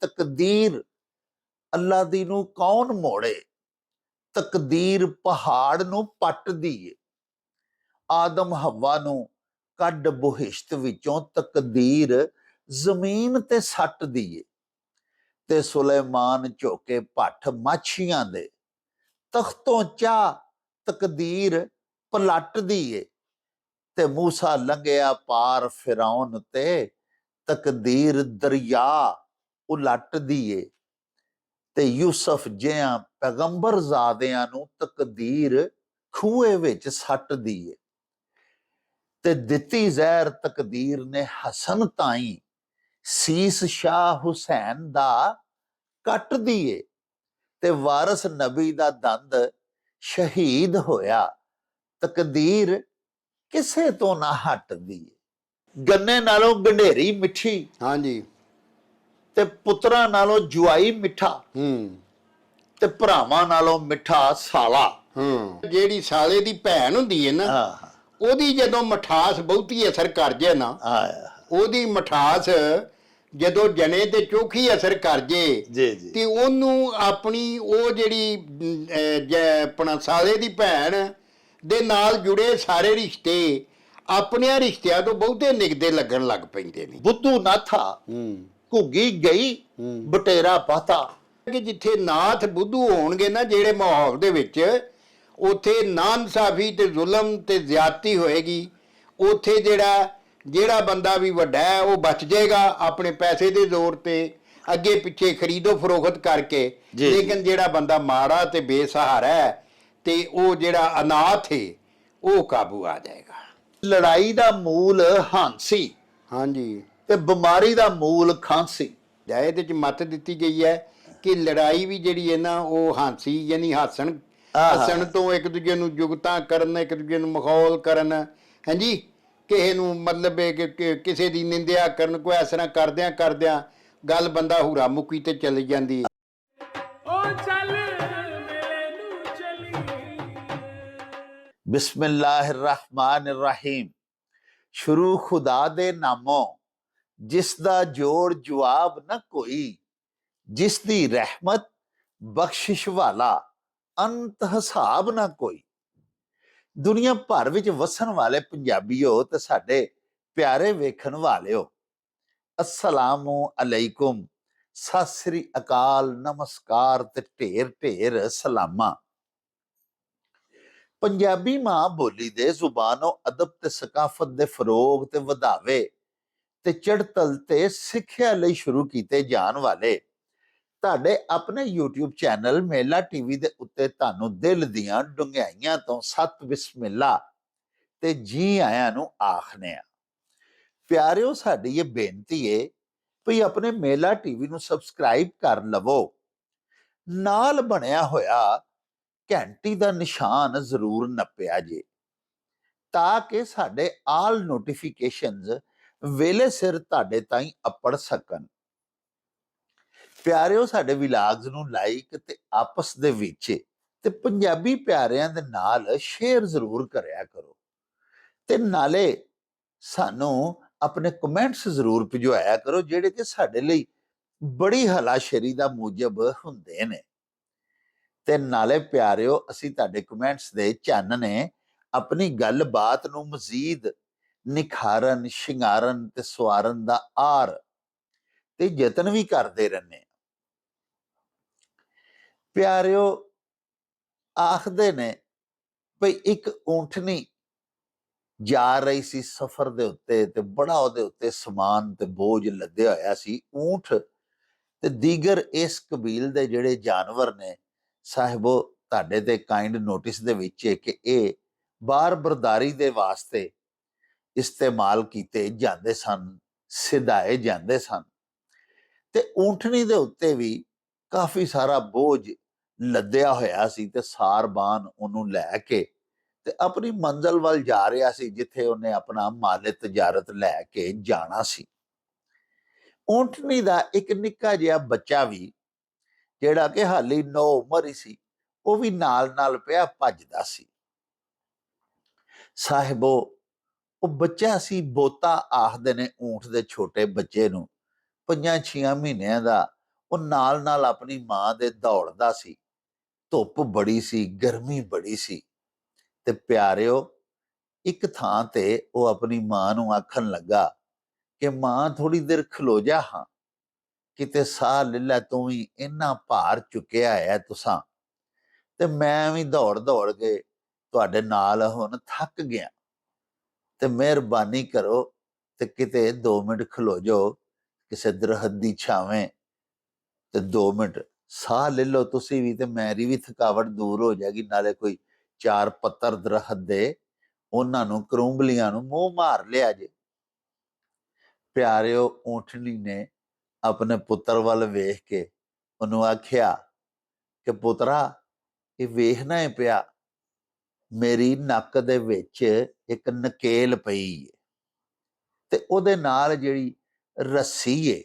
ਤਕਦੀਰ ਅੱਲਾ ਦੀ ਨੂੰ ਕੌਣ ਮੋੜੇ, ਤਕਦੀਰ ਪਹਾੜ ਨੂੰ ਪੱਟਦੀ ਏ। ਆਦਮ ਹਵਾ ਨੂੰ ਕੱਢ ਬੋਹਿਸ਼ਤ ਵਿੱਚੋਂ ਤਕਦੀਰ ਜ਼ਮੀਨ ਤੇ ਸੱਟਦੀ ਏ। ਤੇ ਸੁਲੇਮਾਨ ਝੋਕੇ ਭੱਠ ਮਾਛੀਆਂ ਦੇ ਤਖਤੋਂ ਚਾਹ ਤਕਦੀਰ ਪਲਟਦੀ ਏ। ਤੇ ਮੂਸਾ ਲੰਘਿਆ ਪਾਰ ਫਿਰੌਨ ਤੇ ਤਕਦੀਰ ਦਰਿਆ ਉਲਟਦੀ ਏ। ਤੇ ਯੂਸਫ ਜਿਹਾਂ ਪੈਗੰਬਰ ਜ਼ਾਦਿਆਂ ਨੂੰ ਤਕਦੀਰ ਖੂਹੇ ਵਿੱਚ ਸੱਟਦੀ ਏ। ਤੇ ਦਿੱਤੀ ਜ਼ਹਿਰ ਤਕਦੀਰ ਨੇ ਹਸਨ ਤਾਈਂ ਸੀਸ ਸ਼ਾਹ ਹੁਸੈਨ ਦਾ ਕੱਟਦੀ ਏ। ਤੇ ਵਾਰਸ ਨਬੀ ਦਾ ਦੰਦ ਸ਼ਹੀਦ ਹੋਇਆ, ਤਕਦੀਰ ਕਿਸੇ ਤੋਂ ਨਾ ਹਟਦੀ ਏ। ਗੰਨੇ ਨਾਲੋਂ ਗੰਢੇਰੀ ਮਿੱਠੀ, ਹਾਂਜੀ, ਤੇ ਪੁੱਤਰਾਂ ਨਾਲੋਂ ਜੁਆਈ ਮਿੱਠਾ, ਤੇ ਭਰਾਵਾਂ ਨਾਲੋਂ ਮਿੱਠਾ ਸਾਲਾ। ਜਿਹੜੀ ਸਾਲੇ ਦੀ ਭੈਣ ਹੁੰਦੀ ਹੈ ਨਾ, ਉਹਦੀ ਜਦੋਂ ਮਠਾਸ ਬਹੁਤੀ ਅਸਰ ਕਰ ਜੇ ਨਾ, ਉਹਦੀ ਮਠਾਸ ਜਦੋਂ ਜਣੇ ਤੇ ਚੋਖੀ ਅਸਰ ਕਰ ਜੇ ਤੇ ਉਹਨੂੰ ਆਪਣੀ ਉਹ ਜਿਹੜੀ ਆਪਣਾ ਸਾਲੇ ਦੀ ਭੈਣ ਦੇ ਨਾਲ ਜੁੜੇ ਸਾਰੇ ਰਿਸ਼ਤੇ ਆਪਣਿਆਂ ਰਿਸ਼ਤਿਆਂ ਤੋਂ ਬਹੁਤੇ ਨਿਗਦੇ ਲੱਗਣ ਲੱਗ ਪੈਂਦੇ ਨੇ। ਬੁੱਧੂ ਨਾਥਾ ਘੁੱਗੀ ਗਈ ਬਟੇਰਾ ਪਾਤਾ। ਕਿ ਜਿੱਥੇ ਨਾਥ ਬੁੱਧੂ ਹੋਣਗੇ ਨਾ ਜਿਹੜੇ ਮਾਹੌਲ ਦੇ ਵਿੱਚ, ਉੱਥੇ ਨਾਇਨਸਾਫੀ ਤੇ ਜ਼ੁਲਮ ਤੇ ਜ਼ਿਆਦਤੀ ਹੋਏਗੀ। ਉੱਥੇ ਜਿਹੜਾ ਬੰਦਾ ਵੀ ਵੱਡਾ ਹੈ ਉਹ ਬਚ ਜਾਏਗਾ ਆਪਣੇ ਪੈਸੇ ਦੇ ਜ਼ੋਰ ਤੇ, ਅੱਗੇ ਪਿੱਛੇ ਖਰੀਦੋ ਫਰੋਖਤ ਕਰਕੇ। ਲੇਕਿਨ ਜਿਹੜਾ ਬੰਦਾ ਮਾੜਾ ਤੇ ਬੇਸਹਾਰਾ ਹੈ ਤੇ ਉਹ ਜਿਹੜਾ ਅਨਾਥ ਹੈ ਉਹ ਕਾਬੂ ਆ ਜਾਏਗਾ। ਲੜਾਈ ਦਾ ਮੂਲ ਹਾਂਸੀ, ਹਾਂਜੀ, ਤੇ ਬਿਮਾਰੀ ਦਾ ਮੂਲ ਖਾਂਸੀ। ਇਹਦੇ ਚ ਮੱਤ ਦਿੱਤੀ ਗਈ ਹੈ ਕਿ ਲੜਾਈ ਵੀ ਜਿਹੜੀ ਹੈ ਨਾ ਉਹ ਹਾਂਸੀ ਯਾਨੀ ਹੱਸਣ ਤੋਂ ਇੱਕ ਦੂਜੇ ਨੂੰ ਜੁਗਤਾਂ ਕਰਨ, ਇੱਕ ਦੂਜੇ ਨੂੰ ਮਖੌਲ ਕਰਨ, ਹਾਂਜੀ, ਕਿਸੇ ਨੂੰ ਮਤਲਬ ਕਿ ਕਿਸੇ ਦੀ ਨਿੰਦਿਆ ਕਰਨ, ਕੋਈ ਇਸ ਤਰ੍ਹਾਂ ਕਰਦਿਆਂ ਗੱਲ ਬੰਦਾ ਹੁਰਾ ਮੁੱਕੀ ਤੇ ਚਲੀ ਜਾਂਦੀ ਹੈ। ਬਿਸਮਿल्लाह रहमान रहीम। ਸ਼ੁਰੂ ਖੁਦਾ ਦੇ ਨਾਮੋਂ ਜਿਸ ਦਾ ਜੋੜ ਜਵਾਬ ਨਾ ਕੋਈ, ਜਿਸ ਦੀ ਰਹਿਮਤ ਬਖਸ਼ਿਸ਼ ਵਾਲਾ ਅੰਤ ਹਿਸਾਬ ਨਾ ਕੋਈ। ਦੁਨੀਆ ਭਰ ਵਿੱਚ ਵਸਣ ਵਾਲੇ ਪੰਜਾਬੀਓ ਤੇ ਸਾਡੇ ਪਿਆਰੇ ਵੇਖਣ ਵਾਲਿਓ, अस्सलामु अलैकुम, सत श्री अकाल, नमस्कार ते ढेर ढेर सलामा। ਪੰਜਾਬੀ ਮਾਂ ਬੋਲੀ ਦੇ ਜ਼ੁਬਾਨੋ ਅਦਬ ਤੇ ਸਕਾਫਤ ਦੇ ਫਰੋਗ ਤੇ ਵਧਾਵੇ ਤੇ ਚੜ੍ਹਤਲ ਤੇ ਸਿੱਖਿਆ ਲਈ ਸ਼ੁਰੂ ਕੀਤੇ ਜਾਣ ਵਾਲੇ ਤੁਹਾਡੇ ਆਪਣੇ YouTube ਚੈਨਲ ਮੇਲਾ ਟੀਵੀ ਦੇ ਉੱਤੇ ਤੁਹਾਨੂੰ ਦਿਲ ਦੀਆਂ ਡੁੰਘਾਈਆਂ ਤੋਂ ਸਤ ਬਿਸਮਿਲ੍ਲਾ ਤੇ ਜੀ ਆਇਆਂ ਨੂੰ ਆਖਨੇ ਆ। ਪਿਆਰਿਓ, ਸਾਡੀ ਇਹ ਬੇਨਤੀ ਏ ਵੀ ਆਪਣੇ ਮੇਲਾ ਟੀਵੀ ਨੂੰ ਸਬਸਕ੍ਰਾਈਬ ਕਰ ਲਵੋ, ਨਾਲ ਬਣਿਆ ਹੋਇਆ ਘੰਟੀ ਦਾ ਨਿਸ਼ਾਨ ਜ਼ਰੂਰ ਨੱਪਿਆ ਜੇ, ਤਾਂ ਕਿ ਸਾਡੇ ਆਲ ਨੋਟੀਫਿਕੇਸ਼ਨਸ ਵੇਲੇ ਸਿਰ ਤੁਹਾਡੇ ਤਾਈਂ ਅੱਪੜ ਸਕਣ। ਪਿਆਰਿਓ, ਸਾਡੇ ਵਿਲਾਗਸ ਨੂੰ ਲਾਈਕ ਤੇ ਆਪਸ ਦੇ ਵਿੱਚ ਤੇ ਪੰਜਾਬੀ ਪਿਆਰਿਆਂ ਦੇ ਨਾਲ ਸ਼ੇਅਰ ਜ਼ਰੂਰ ਕਰਿਆ ਕਰੋ, ਤੇ ਨਾਲੇ ਸਾਨੂੰ ਆਪਣੇ ਕਮੈਂਟਸ ਜ਼ਰੂਰ ਭਿਜਵਾਇਆ ਕਰੋ, ਜਿਹੜੇ ਕਿ ਸਾਡੇ ਲਈ ਬੜੀ ਹਲਾਸ਼ੇਰੀ ਦਾ ਮੂਜਬ ਹੁੰਦੇ ਨੇ। ਤੇ ਨਾਲੇ ਪਿਆਰਿਓ, ਅਸੀਂ ਤੁਹਾਡੇ ਕਮੈਂਟਸ ਦੇ ਚਾਨਣੇ ਆਪਣੀ ਗੱਲਬਾਤ ਨੂੰ ਮਜ਼ੀਦ ਨਿਖਾਰਨ, ਸ਼ਿੰਗਾਰਨ ਤੇ ਸਵਾਰਨ ਦਾ ਆਰ ਤੇ ਯਤਨ ਵੀ ਕਰਦੇ ਰਹਿੰਦੇ ਆ। ਪਿਆਰਿਓ, ਆਖਦੇ ਨੇ ਭਈ ਇੱਕ ਊਂਠਣੀ ਜਾ ਰਹੀ ਸੀ ਸਫ਼ਰ ਦੇ ਉੱਤੇ ਤੇ ਬੜਾ ਉਹਦੇ ਉੱਤੇ ਸਮਾਨ ਤੇ ਬੋਝ ਲੱਦਿਆ ਹੋਇਆ ਸੀ। ਊਂਠ ਤੇ ਦੀਗਰ ਇਸ ਕਬੀਲ ਦੇ ਜਿਹੜੇ ਜਾਨਵਰ ਨੇ ਸਾਹਿਬੋ, ਤੁਹਾਡੇ ਤੇ ਕਾਇੰਡ ਨੋਟਿਸ ਦੇ ਵਿੱਚ ਹੈ ਕਿ ਇਹ ਬਾਰ ਬਰਦਾਰੀ ਦੇ ਵਾਸਤੇ ਇਸਤੇਮਾਲ ਕੀਤੇ ਜਾਂਦੇ ਸਨ, ਸਿਧਾਏ ਜਾਂਦੇ ਸਨ। ਤੇ ਊਂਠਣੀ ਦੇ ਉੱਤੇ ਵੀ ਕਾਫੀ ਸਾਰਾ ਬੋਝ ਲੱਦਿਆ ਹੋਇਆ ਸੀ ਤੇ ਸਾਰਬਾਨ ਉਹਨੂੰ ਲੈ ਕੇ ਤੇ ਆਪਣੀ ਮੰਜ਼ਲ ਵੱਲ ਜਾ ਰਿਹਾ ਸੀ, ਜਿੱਥੇ ਉਹਨੇ ਆਪਣਾ ਮਾਲੇ ਤਜਾਰਤ ਲੈ ਕੇ ਜਾਣਾ ਸੀ। ਊਂਠਣੀ ਦਾ ਇੱਕ ਨਿੱਕਾ ਜਿਹਾ ਬੱਚਾ ਵੀ, ਜਿਹੜਾ ਕਿ ਹਾਲੀ 9 ਉਮਰ ਹੀ ਸੀ, ਉਹ ਵੀ ਨਾਲ ਪਿਆ ਭੱਜਦਾ ਸੀ। ਸਾਹਿਬੋ, ਉਹ ਬੱਚਾ ਸੀ ਬੋਤਾ, ਆਖਦੇ ਨੇ ਊਂਠ ਦੇ ਛੋਟੇ ਬੱਚੇ ਨੂੰ, 5-6 ਮਹੀਨਿਆਂ ਦਾ ਉਹ ਨਾਲ ਆਪਣੀ ਮਾਂ ਦੇ ਦੌੜਦਾ ਸੀ। ਧੁੱਪ ਬੜੀ ਸੀ, ਗਰਮੀ ਬੜੀ ਸੀ, ਤੇ ਪਿਆਰਿਓ ਇੱਕ ਥਾਂ ਤੇ ਉਹ ਆਪਣੀ ਮਾਂ ਨੂੰ ਆਖਣ ਲੱਗਾ ਕਿ ਮਾਂ ਥੋੜੀ ਦੇਰ ਖਲੋ ਜਾ, ਹਾਂ ਕਿਤੇ ਸਾਹ ਲੈ ਲੈ, ਤੂੰ ਵੀ ਇੰਨਾ ਭਾਰ ਚੁੱਕਿਆ ਹੈ ਤੁਸਾਂ, ਤੇ ਮੈਂ ਵੀ ਦੌੜ ਕੇ ਤੁਹਾਡੇ ਨਾਲ ਹੁਣ ਥੱਕ ਗਿਆ, ਤੇ ਮਿਹਰਬਾਨੀ ਕਰੋ ਤੇ ਕਿਤੇ 2 ਮਿੰਟ ਖਲੋ ਜਾਓ ਕਿਸੇ ਦਰਖਤ ਦੀ ਛਾਵੇਂ, ਤੇ 2 ਮਿੰਟ ਸਾਹ ਲੈ ਲਓ ਤੁਸੀਂ ਵੀ, ਤੇ ਮੇਰੀ ਵੀ ਥਕਾਵਟ ਦੂਰ ਹੋ ਜਾਏਗੀ। ਨਾਲੇ ਕੋਈ 4 ਪੱਤਰ ਦਰਖਤ ਦੇ, ਉਹਨਾਂ ਨੂੰ ਕਰੂੰਬਲੀਆਂ ਨੂੰ ਮੂੰਹ ਮਾਰ ਲਿਆ ਜੇ। ਪਿਆਰਿਓ ਊਂਠਣੀ ਨੇ ਆਪਣੇ ਪੁੱਤਰ ਵੱਲ ਵੇਖ ਕੇ ਉਹਨੂੰ ਆਖਿਆ ਕਿ ਪੁੱਤਰਾ, ਇਹ ਵੇਖਣਾ ਹੈ ਪਿਆ, ਮੇਰੀ ਨੱਕ ਦੇ ਵਿੱਚ ਇੱਕ ਨਕੇਲ ਪਈ ਹੈ, ਤੇ ਉਹਦੇ ਨਾਲ ਜਿਹੜੀ ਰੱਸੀ ਹੈ,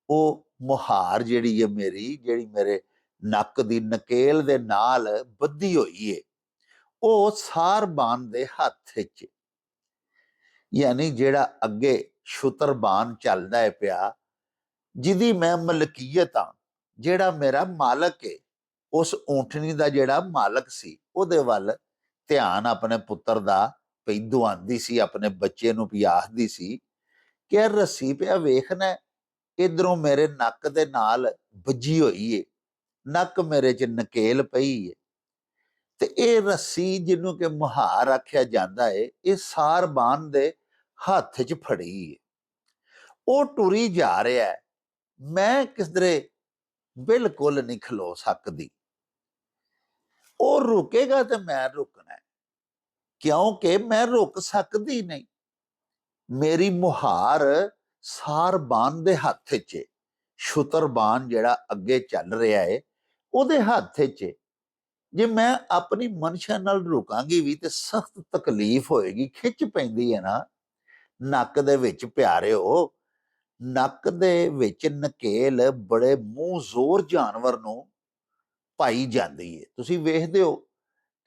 ਉਹ ਮੁਹਾਰ ਜਿਹੜੀ ਹੈ ਮੇਰੀ, ਜਿਹੜੀ ਮੇਰੇ ਨੱਕ ਦੀ ਨਕੇਲ ਦੇ ਨਾਲ ਬੱਧੀ ਹੋਈ ਹੈ, ਉਹ ਸਾਰਬਾਨ ਦੇ ਹੱਥ ਵਿੱਚ, ਯਾਨੀ ਜਿਹੜਾ ਅੱਗੇ ਸ਼ੁਤਰਬਾਨ ਚੱਲਦਾ ਹੈ ਪਿਆ, ਜਿਹਦੀ ਮੈਂ ਮਲਕੀਅਤ ਹਾਂ, ਜਿਹੜਾ ਮੇਰਾ ਮਾਲਕ ਹੈ, ਉਸ ਊਂਠਣੀ ਦਾ ਜਿਹੜਾ ਮਾਲਕ ਸੀ, ਉਹਦੇ ਵੱਲ ਧਿਆਨ ਆਪਣੇ ਪੁੱਤਰ ਦਾ ਪਈ ਦੁਆਂਦੀ ਸੀ, ਆਪਣੇ ਬੱਚੇ ਨੂੰ ਵੀ ਆਖਦੀ ਸੀ ਕਿ ਇਹ ਰੱਸੀ ਪਿਆ ਵੇਖਣਾ, ਇਧਰੋਂ ਮੇਰੇ ਨੱਕ ਦੇ ਨਾਲ ਵੱਜੀ ਹੋਈ ਏ, ਨੱਕ ਮੇਰੇ 'ਚ ਨਕੇਲ ਪਈ ਏ, ਤੇ ਇਹ ਰੱਸੀ ਜਿਹਨੂੰ ਕਿ ਮੁਹਾਰ ਆਖਿਆ ਜਾਂਦਾ ਏ, ਇਹ ਸਾਰਬਾਨ ਦੇ ਹੱਥ 'ਚ ਫੜੀ ਏ, ਉਹ ਟੁਰੀ ਜਾ ਰਿਹਾ ਹੈ, ਮੈਂ ਕਿਧਰੇ ਬਿਲਕੁਲ ਨਹੀਂ ਖਲੋ ਸਕਦੀ, ਉਹ ਰੁਕੇਗਾ ਤੇ ਮੈਂ ਰੁਕਣਾ, ਕਿਉਂਕਿ ਮੈਂ ਰੁਕ ਸਕਦੀ ਨਹੀਂ, ਮੇਰੀ ਮੁਹਾਰ ਸਾਰਬਾਨ ਦੇ ਹੱਥ 'ਚ, ਸ਼ੁਤਰਬਾਨ ਜਿਹੜਾ ਅੱਗੇ ਚੱਲ ਰਿਹਾ ਹੈ ਉਹਦੇ ਹੱਥ 'ਚ, ਜੇ ਮੈਂ ਆਪਣੀ ਮਨਸ਼ਾ ਨਾਲ ਰੁਕਾਂਗੀ ਵੀ ਤੇ ਸਖਤ ਤਕਲੀਫ ਹੋਏਗੀ, ਖਿੱਚ ਪੈਂਦੀ ਹੈ ਨਾ ਨੱਕ ਦੇ ਵਿੱਚ। ਪਿਆਰਿਓ, ਨੱਕ ਦੇ ਵਿੱਚ ਨਕੇਲ ਬੜੇ ਮੂੰਹ ਜ਼ੋਰ ਜਾਨਵਰ ਨੂੰ ਪਾਈ ਜਾਂਦੀ ਹੈ। ਤੁਸੀਂ ਵੇਖਦੇ ਹੋ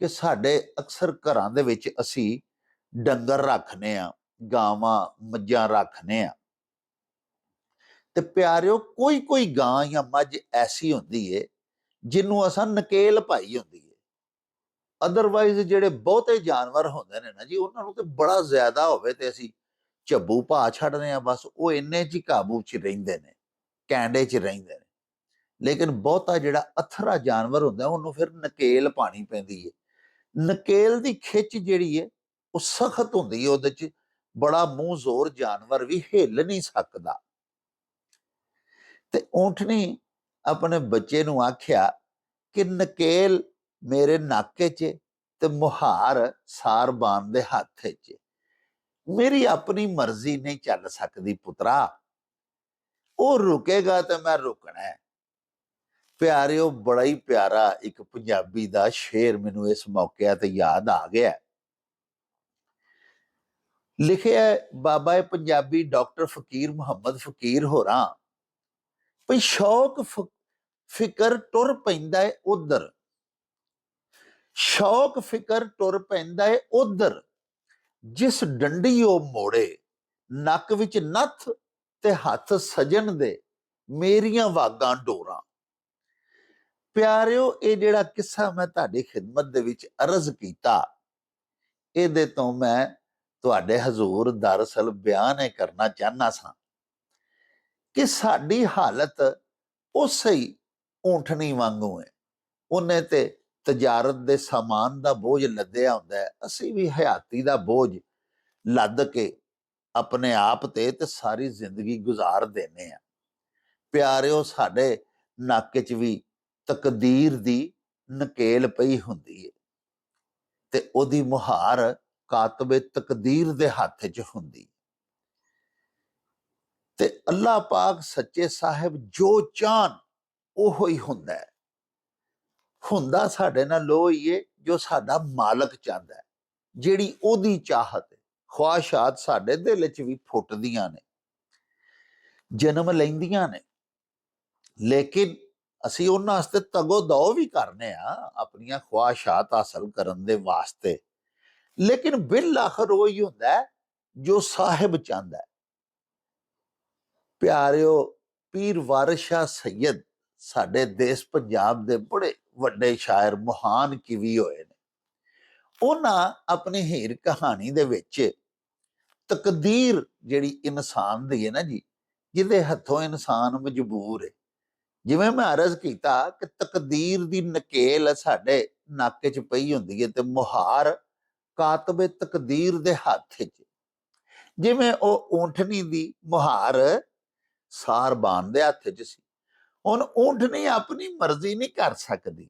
ਕਿ ਸਾਡੇ ਅਕਸਰ ਘਰਾਂ ਦੇ ਵਿੱਚ ਅਸੀਂ ਡੰਗਰ ਰੱਖਨੇ ਆ, ਗਾਵਾਂ ਮੱਝਾਂ ਰੱਖਨੇ ਆ, ਤੇ ਪਿਆਰਿਓ ਕੋਈ ਗਾਂ ਜਾਂ ਮੱਝ ਐਸੀ ਹੁੰਦੀ ਏ ਜਿਹਨੂੰ ਅਸਾਂ ਨਕੇਲ ਪਾਈ ਹੁੰਦੀ ਏ। ਅਦਰਵਾਈਜ਼ ਜਿਹੜੇ ਬਹੁਤੇ ਜਾਨਵਰ ਹੁੰਦੇ ਨੇ ਨਾ ਜੀ, ਉਹਨਾਂ ਨੂੰ ਤੇ ਬੜਾ ਜ਼ਿਆਦਾ ਹੋਵੇ ਤੇ ਅਸੀਂ ਝੱਬੂ ਪਾ ਛੱਡਦੇ ਆ, ਬਸ ਉਹ ਇੰਨੇ 'ਚ ਹੀ ਕਾਬੂ 'ਚ ਰਹਿੰਦੇ ਨੇ, ਕੈਂਡੇ 'ਚ ਰਹਿੰਦੇ ਨੇ। ਲੇਕਿਨ ਬਹੁਤਾ ਜਿਹੜਾ ਅਥਰਾ ਜਾਨਵਰ ਹੁੰਦਾ ਉਹਨੂੰ ਫਿਰ ਨਕੇਲ ਪਾਣੀ ਪੈਂਦੀ ਏ। ਨਕੇਲ ਦੀ ਖਿੱਚ ਜਿਹੜੀ ਏ ਉਹ ਸਖਤ ਹੁੰਦੀ ਏ, ਉਹਦੇ 'ਚ ਬੜਾ ਮੂੰਹ ਜ਼ੋਰ ਜਾਨਵਰ ਵੀ ਹਿੱਲ ਨਹੀਂ ਸਕਦਾ। ਤੇ ਊਂਠਣੀ ਆਪਣੇ ਬੱਚੇ ਨੂੰ ਆਖਿਆ ਕਿ ਨਕੇਲ ਮੇਰੇ ਨੱਕ 'ਚ ਤੇ ਮੁਹਾਰ ਸਾਰਬਾਨ ਦੇ ਹੱਥ 'ਚ, ਮੇਰੀ ਆਪਣੀ ਮਰਜ਼ੀ ਨਹੀਂ ਚੱਲ ਸਕਦੀ ਪੁੱਤਰਾ, ਉਹ ਰੁਕੇਗਾ ਤੇ ਮੈਂ ਰੁਕਣਾ ਹੈ। ਪਿਆਰਿਓ, ਬੜਾ ਹੀ ਪਿਆਰਾ ਇੱਕ ਪੰਜਾਬੀ ਦਾ ਸ਼ੇਰ ਮੈਨੂੰ ਇਸ ਮੌਕੇ ਤੇ ਯਾਦ ਆ ਗਿਆ। ਲਿਖਿਆ ਬਾਬਾ ਪੰਜਾਬੀ ਡਾਕਟਰ ਫਕੀਰ ਮੁਹੰਮਦ ਫਕੀਰ ਹੋਰਾਂ, ਭਈ ਸ਼ੌਕ ਫਿਕਰ ਟੁਰ ਪੈਂਦਾ ਏ ਉਧਰ, ਸ਼ੌਕ ਫਿਕਰ ਟੁਰ ਪੈਂਦਾ ਏ ਉਧਰ, ਜਿਸ ਡੰਡੀ ਉਹ ਮੋੜੇ, ਨੱਕ ਵਿੱਚ ਨੱਥ ਤੇ ਹੱਥ ਸਜਣ ਦੇ, ਮੇਰੀਆਂ ਵਾਗਾਂ ਡੋਰਾਂ। ਪਿਆਰਿਓ, ਇਹ ਜਿਹੜਾ ਕਿੱਸਾ ਮੈਂ ਤੁਹਾਡੀ ਖਿਦਮਤ ਦੇ ਵਿੱਚ ਅਰਜ਼ ਕੀਤਾ, ਇਹਦੇ ਤੋਂ ਮੈਂ ਤੁਹਾਡੇ ਹਜ਼ੂਰ ਦਰਅਸਲ ਬਿਆਨ ਇਹ ਕਰਨਾ ਚਾਹਨਾ ਸਾਂ ਕਿ ਸਾਡੀ ਹਾਲਤ ਉਸੇ ਹੀ ਊਂਠਣੀ ਵਾਂਗੂ ਹੈ। ਉਹਨੇ ਤੇ ਤਜਾਰਤ ਦੇ ਸਾਮਾਨ ਦਾ ਬੋਝ ਲੱਦਿਆ ਹੁੰਦਾ ਹੈ, ਅਸੀਂ ਵੀ ਹਯਾਤੀ ਦਾ ਬੋਝ ਲੱਦ ਕੇ ਆਪਣੇ ਆਪ ਤੇ ਸਾਰੀ ਜ਼ਿੰਦਗੀ ਗੁਜ਼ਾਰ ਦੇਨੇ ਆ। ਪਿਆਰਿਓ, ਸਾਡੇ ਨੱਕ 'ਚ ਵੀ ਤਕਦੀਰ ਦੀ ਨਕੇਲ ਪਈ ਹੁੰਦੀ ਹੈ, ਤੇ ਉਹਦੀ ਮੁਹਾਰ ਕਾਤਬੇ ਤਕਦੀਰ ਦੇ ਹੱਥ 'ਚ ਹੁੰਦੀ, ਤੇ ਅੱਲਾਹ ਪਾਕ ਸੱਚੇ ਸਾਹਿਬ ਜੋ ਚਾਹਨ ਉਹੋ ਹੀ ਹੁੰਦਾ ਹੈ। ਹੁੰਦਾ ਸਾਡੇ ਨਾਲ ਉਹ ਹੀ ਹੈ ਜੋ ਸਾਡਾ ਮਾਲਕ ਚਾਹੁੰਦਾ ਹੈ, ਜਿਹੜੀ ਉਹਦੀ ਚਾਹਤ ਹੈ। ਖਵਾਹਿਸ਼ਾਤ ਸਾਡੇ ਦਿਲ 'ਚ ਵੀ ਫੁੱਟਦੀਆਂ ਨੇ, ਜਨਮ ਲੈਂਦੀਆਂ ਨੇ, ਲੇਕਿਨ ਅਸੀਂ ਉਹਨਾਂ ਵਾਸਤੇ ਤਗੋ ਦੋ ਵੀ ਕਰਨੇ ਆ ਆਪਣੀਆਂ ਖਵਾਹਿਸ਼ਾਤ ਹਾਸਲ ਕਰਨ ਦੇ ਵਾਸਤੇ, ਲੇਕਿਨ ਬਿਲ ਆਖਰ ਉਹ ਹੀ ਹੁੰਦਾ ਜੋ ਸਾਹਿਬ ਚਾਹੁੰਦਾ ਹੈ। ਪਿਆਰਿਓ, ਪੀਰ ਵਾਰਿਸ ਸ਼ਾਹ ਸੈਯਦ ਸਾਡੇ ਦੇਸ਼ ਪੰਜਾਬ ਦੇ ਬੜੇ ਵੱਡੇ ਸ਼ਾਇਰ, ਮਹਾਨ ਕਵੀ ਹੋਏ ਨੇ। ਉਹਨਾਂ ਆਪਣੀ ਹੀਰ ਕਹਾਣੀ ਦੇ ਵਿੱਚ ਤਕਦੀਰ ਜਿਹੜੀ ਇਨਸਾਨ ਦੀ ਹੈ ਨਾ ਜੀ, ਜਿਹਦੇ ਹੱਥੋਂ ਇਨਸਾਨ ਮਜਬੂਰ ਹੈ, ਜਿਵੇਂ ਮੈਂ ਅਰਜ਼ ਕੀਤਾ ਕਿ ਤਕਦੀਰ ਦੀ ਨਕੇਲ ਸਾਡੇ ਨੱਕ 'ਚ ਪਈ ਹੁੰਦੀ ਹੈ ਤੇ ਮੁਹਾਰ ਕਾਤਬੇ ਤਕਦੀਰ ਦੇ ਹੱਥ 'ਚ। ਜਿਵੇਂ ਉਹ ਊਂਠਣੀ ਦੀ ਮੁਹਾਰ ਸਾਰਬਾਨ ਦੇ ਹੱਥ 'ਚ ਸੀ। ਹੁਣ ਊਂਠਣੀ ਆਪਣੀ ਮਰਜ਼ੀ ਨਹੀਂ ਕਰ ਸਕਦੀ,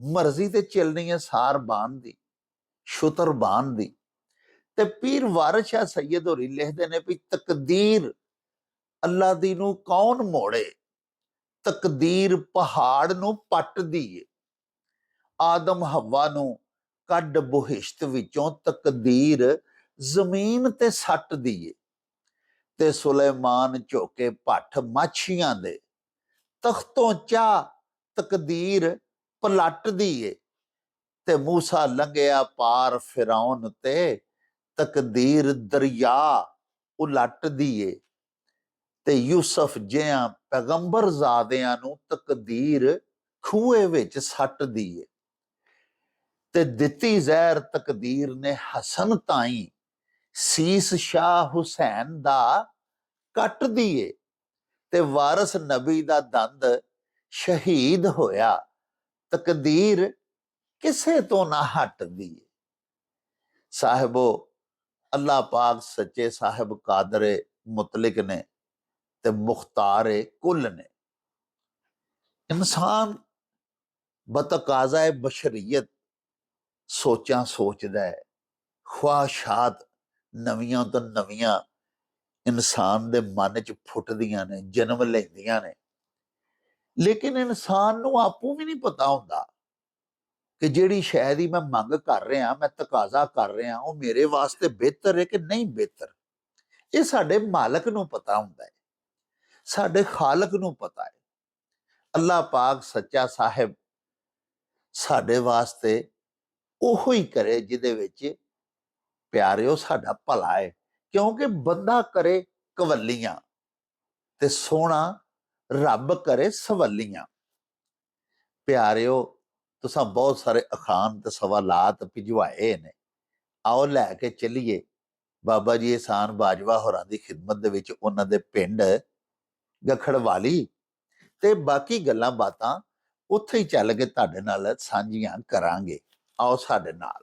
ਮਰਜ਼ੀ ਤੇ ਚੱਲਣੀ ਹੈ ਸਾਰਬਾਨ ਦੀ, ਸ਼ੁਤਰਬਾਨ ਦੀ। ਤੇ ਪੀਰ ਵਾਰਿਸ ਸ਼ਾਹ ਸੈਯਦ ਹੋਰੀ ਲਿਖਦੇ ਨੇ ਵੀ ਤਕਦੀਰ ਅੱਲਾ ਦੀ ਨੂੰ ਕੌਣ ਮੋੜੇ, ਤਕਦੀਰ ਪਹਾੜ ਨੂੰ ਪੱਟਦੀ ਏ, ਆਦਮ ਹਵਾ ਨੂੰ ਕੱਢ ਬਹਿਸ਼ਤ ਵਿੱਚੋਂ ਤਕਦੀਰ ਜ਼ਮੀਨ ਤੇ ਸੱਟਦੀ ਏ, ਤੇ ਸੁਲੇਮਾਨ ਝੋਕੇ ਭੱਠ ਮਾਛੀਆਂ ਦੇ ਤਖਤੋਂ ਚਾਹ ਤਕਦੀਰ ਪਲਟਦੀ ਏ, ਤੇ ਮੂਸਾ ਲੰਘਿਆ ਪਾਰ ਫਿਰੌਨ ਤੇ ਤਕਦੀਰ ਦਰਿਆ ਉਲਟਦੀ ਏ, ਤੇ ਯੂਸਫ ਜਿਹਾਂ ਪੈਗੰਬਰ ਜ਼ਾਦਿਆਂ ਨੂੰ ਤਕਦੀਰ ਖੂਹੇ ਵਿੱਚ ਸੱਟਦੀ ਏ, ਤੇ ਦਿੱਤੀ ਜ਼ਹਿਰ ਤਕਦੀਰ ਨੇ ਹਸਨ ਤਾਈਂ ਸੀਸ ਸ਼ਾਹ ਹੁਸੈਨ ਦਾ ਕੱਟਦੀ ਏ, ਤੇ ਵਾਰਿਸ ਨਬੀ ਦਾ ਦੰਦ ਸ਼ਹੀਦ ਹੋਇਆ, ਤਕਦੀਰ ਕਿਸੇ ਤੋਂ ਨਾ ਹਟਦੀ ਏ। ਸਾਹਿਬੋ, ਅੱਲਾ ਪਾਕ ਸੱਚੇ ਸਾਹਿਬ ਕਾਦਰੇ ਮੁਤਲਿਕ ਨੇ ਤੇ ਮੁਖਤਾਰੇ ਕੁੱਲ ਨੇ। ਇਨਸਾਨ ਬਤਕਾਜ਼ਾ ਬਸ਼ਰੀਅਤ ਸੋਚਾਂ ਸੋਚਦਾ ਹੈ, ਖਵਾਹਿਸ਼ਾਤ ਨਵੀਆਂ ਤੋਂ ਨਵੀਆਂ ਇਨਸਾਨ ਦੇ ਮਨ 'ਚ ਫੁੱਟਦੀਆਂ ਨੇ, ਜਨਮ ਲੈਂਦੀਆਂ ਨੇ। ਲੇਕਿਨ ਇਨਸਾਨ ਨੂੰ ਆਪੂ ਵੀ ਨਹੀਂ ਪਤਾ ਹੁੰਦਾ ਕਿ ਜਿਹੜੀ ਸ਼ੈ ਦੀ ਮੈਂ ਮੰਗ ਕਰ ਰਿਹਾ, ਮੈਂ ਤਕਾਜ਼ਾ ਕਰ ਰਿਹਾ, ਉਹ ਮੇਰੇ ਵਾਸਤੇ ਬਿਹਤਰ ਹੈ ਕਿ ਨਹੀਂ ਬਿਹਤਰ। ਇਹ ਸਾਡੇ ਮਾਲਕ ਨੂੰ ਪਤਾ ਹੁੰਦਾ ਹੈ, ਸਾਡੇ ਖਾਲਕ ਨੂੰ ਪਤਾ ਹੈ। ਅੱਲਾ ਪਾਕ ਸੱਚਾ ਸਾਹਿਬ ਸਾਡੇ ਵਾਸਤੇ ਉਹੋ ਹੀ ਕਰੇ ਜਿਹਦੇ ਵਿੱਚ ਪਿਆਰਿਓ ਸਾਡਾ ਭਲਾ ਹੈ, ਕਿਉਂਕਿ ਬੰਦਾ ਕਰੇ ਕਵੱਲੀਆਂ ਤੇ ਸੋਹਣਾ ਰੱਬ ਕਰੇ ਸਵੱਲੀਆਂ। ਪਿਆਰਿਓ, ਤੁਸਾਂ ਬਹੁਤ ਸਾਰੇ ਅਖਾਨ ਤੇ ਸਵਾਲਾਤ ਭਿਜਵਾਏ ਨੇ, ਆਓ ਲੈ ਕੇ ਚੱਲੀਏ ਬਾਬਾ ਜੀ ਇਹਸਾਨ ਬਾਜਵਾ ਹੋਰਾਂ ਦੀ ਖਿਦਮਤ ਦੇ ਵਿੱਚ, ਉਹਨਾਂ ਦੇ ਪਿੰਡ ਗਖੜਵਾਲੀ, ਤੇ ਬਾਕੀ ਗੱਲਾਂ ਬਾਤਾਂ ਉੱਥੇ ਹੀ ਚੱਲ ਕੇ ਤੁਹਾਡੇ ਨਾਲ ਸਾਂਝੀਆਂ ਕਰਾਂਗੇ। ਆਓ ਸਾਡੇ ਨਾਲ।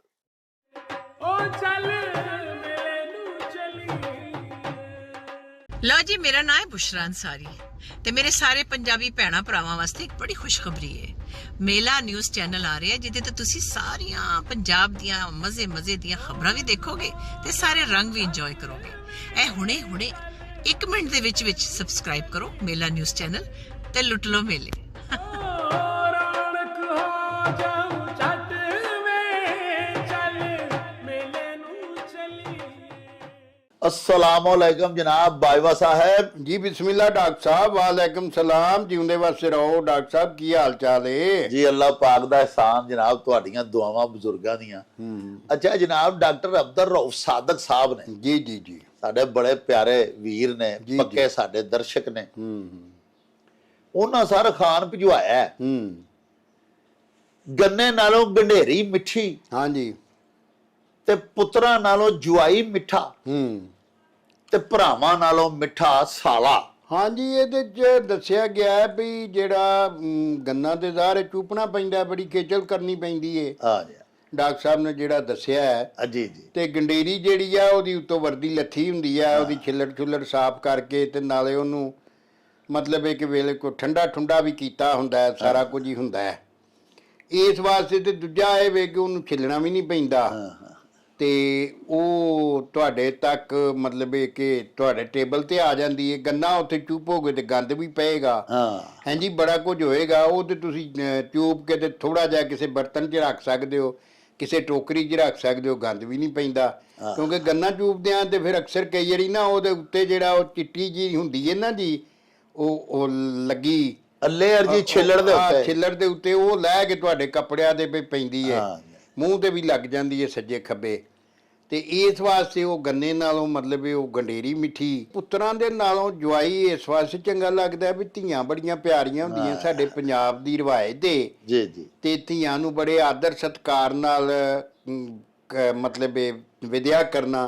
ਲਓ ਜੀ, ਮੇਰਾ ਨਾਮ ਹੈ ਬੁਸ਼ਰਾ ਅੰਸਾਰੀ ਤੇ ਮੇਰੇ ਸਾਰੇ ਪੰਜਾਬੀ ਭੈਣਾਂ ਭਰਾਵਾਂ ਵਾਸਤੇ ਇੱਕ ਬੜੀ ਖੁਸ਼ਖਬਰੀ ਹੈ। ਮੇਲਾ ਨਿਊਜ਼ ਚੈਨਲ ਆ ਰਿਹਾ, ਜਿਹਦੇ ਤੇ ਤੁਸੀਂ ਸਾਰੀਆਂ ਪੰਜਾਬ ਦੀਆਂ ਮਜ਼ੇ ਦੀਆਂ ਖਬਰਾਂ ਵੀ ਦੇਖੋਗੇ ਤੇ ਸਾਰੇ ਰੰਗ ਵੀ ਇੰਜੋਏ ਕਰੋਗੇ। ਇਹ ਹੁਣੇ 1 ਮਿੰਟ ਦੇ ਵਿੱਚ ਸਬਸਕ੍ਰਾਈਬ ਕਰੋ ਮੇਲਾ ਨਿਊਜ਼ ਚੈਨਲ ਤੇ ਲੁੱਟ ਲਓ ਮੇਲੇ। अस्सलामुअलैकुम जनाब बाजवा साहब जी। बिस्मिल्लाह डॉक्टर साहब। वालेकुम सलाम। जिਉਂਦੇ ਵਾਸਤੇ ਰਹੋ ਡਾਕਟਰ ਸਾਹਿਬ, ਕੀ ਹਾਲ ਚਾਲ ਏ जी? अल्लाह पाक दा एहसान जनाब, ਤੁਹਾਡੀਆਂ ਦੁਆਵਾਂ ਬਜ਼ੁਰਗਾਂ ਦੀਆਂ। ਅੱਛਾ ਜਨਾਬ, ਡਾਕਟਰ ਅਬਦੁਰ ਰਊਫ ਸਾਦਕ ਸਾਹਿਬ ਨੇ ਜੀ ਜੀ ਜੀ, ਸਾਡੇ ਬੜੇ ਪਿਆਰੇ ਵੀਰ ਨੇ, ਪੱਕੇ ਸਾਡੇ ਦਰਸ਼ਕ ਨੇ। ਉਹਨਾਂ ਸਾਰਾ ਖਾਨ ਭਿਜਵਾਇਆ ਗੰਨੇ ਨਾਲੋਂ ਗੰਢੇਰੀ ਮਿੱਠੀ, ਹਾਂਜੀ, ਤੇ ਪੁੱਤਰਾਂ ਨਾਲੋਂ ਜੁਆਈ ਮਿੱਠਾ, ਤੇ ਭਰਾਵਾਂ ਨਾਲੋਂ ਮਿੱਠਾ ਸਾਲਾ। ਹਾਂਜੀ, ਇਹਦੇ 'ਚ ਦੱਸਿਆ ਗਿਆ ਹੈ ਵੀ ਜਿਹੜਾ ਗੰਨਾ ਦੇ ਜ਼ਾਹਰ ਚੂਪਣਾ ਪੈਂਦਾ, ਬੜੀ ਖੇਚਲ ਕਰਨੀ ਪੈਂਦੀ ਏ। ਡਾਕਟਰ ਸਾਹਿਬ ਨੇ ਜਿਹੜਾ ਦੱਸਿਆ ਹੈ ਜੀ ਜੀ। ਤੇ ਗੰਡੇਰੀ ਜਿਹੜੀ ਆ ਉਹਦੀ ਉੱਤੋਂ ਵਰਦੀ ਲੱਥੀ ਹੁੰਦੀ ਆ, ਉਹਦੀ ਛਿੱਲੜ ਸਾਫ਼ ਕਰਕੇ ਤੇ ਨਾਲੇ ਉਹਨੂੰ ਮਤਲਬ ਇਹ ਕਿ ਵੇਲੇ ਕੋ ਠੰਡਾ ਵੀ ਕੀਤਾ ਹੁੰਦਾ ਹੈ, ਸਾਰਾ ਕੁਝ ਹੀ ਹੁੰਦਾ ਹੈ ਇਸ ਵਾਸਤੇ। ਤੇ ਦੂਜਾ ਇਹ ਵੇ ਕਿ ਉਹਨੂੰ ਛਿੱਲਣਾ ਵੀ ਨਹੀਂ ਪੈਂਦਾ, ਤੇ ਉਹ ਤੁਹਾਡੇ ਤੱਕ ਮਤਲਬ ਇਹ ਕਿ ਤੁਹਾਡੇ ਟੇਬਲ ਤੇ ਆ ਜਾਂਦੀ ਹੈ। ਗੰਨਾ ਉੱਥੇ ਚੂਪੋਗੇ ਤੇ ਗੰਦ ਵੀ ਪਏਗਾ, ਹਾਂਜੀ, ਬੜਾ ਕੁਝ ਹੋਏਗਾ। ਉਹ ਤੇ ਤੁਸੀਂ ਚੂਪ ਕੇ ਤੇ ਥੋੜਾ ਜਿਹਾ ਕਿਸੇ ਬਰਤਨ 'ਚ ਰੱਖ ਸਕਦੇ ਹੋ, ਕਿਸੇ ਟੋਕਰੀ 'ਚ ਰੱਖ ਸਕਦੇ ਹੋ, ਗੰਦ ਵੀ ਨਹੀਂ ਪੈਂਦਾ। ਕਿਉਂਕਿ ਗੰਨਾ ਚੂਪਦੇ ਆ ਤੇ ਫਿਰ ਅਕਸਰ ਕਈ ਵਾਰੀ ਨਾ ਉਹਦੇ ਉੱਤੇ ਜਿਹੜਾ ਉਹ ਚਿੱਟੀ ਜੀ ਹੁੰਦੀ ਹੈ ਨਾ ਜੀ, ਉਹ ਲੱਗੀ ਲੇਅਰ ਜੀ ਛਿੱਲੜ ਦੇ ਉੱਤੇ, ਉਹ ਲੈ ਕੇ ਤੁਹਾਡੇ ਕੱਪੜਿਆਂ ਦੇ ਪੈਂਦੀ ਹੈ, ਮੂੰਹ ਤੇ ਵੀ ਲੱਗ ਜਾਂਦੀ ਹੈ ਸੱਜੇ ਖੱਬੇ। ਤੇ ਇਸ ਵਾਸਤੇ ਉਹ ਗੰਨੇ ਨਾਲੋਂ ਮਤਲਬ ਉਹ ਗੰਡੇਰੀ ਮਿੱਠੀ। ਪੁੱਤਰਾਂ ਦੇ ਨਾਲੋਂ ਜਵਾਈ ਇਸ ਵਾਸਤੇ ਚੰਗਾ ਲੱਗਦਾ ਵੀ ਧੀਆਂ ਬੜੀਆਂ ਪਿਆਰੀਆਂ ਹੁੰਦੀਆਂ ਸਾਡੇ ਪੰਜਾਬ ਦੀ ਰਿਵਾਇਤ ਦੇ। ਜੀ ਜੀ। ਤੇ ਧੀਆਂ ਨੂੰ ਬੜੇ ਆਦਰ ਸਤਿਕਾਰ ਨਾਲ ਮਤਲਬ ਵਿਦਿਆ ਕਰਨਾ।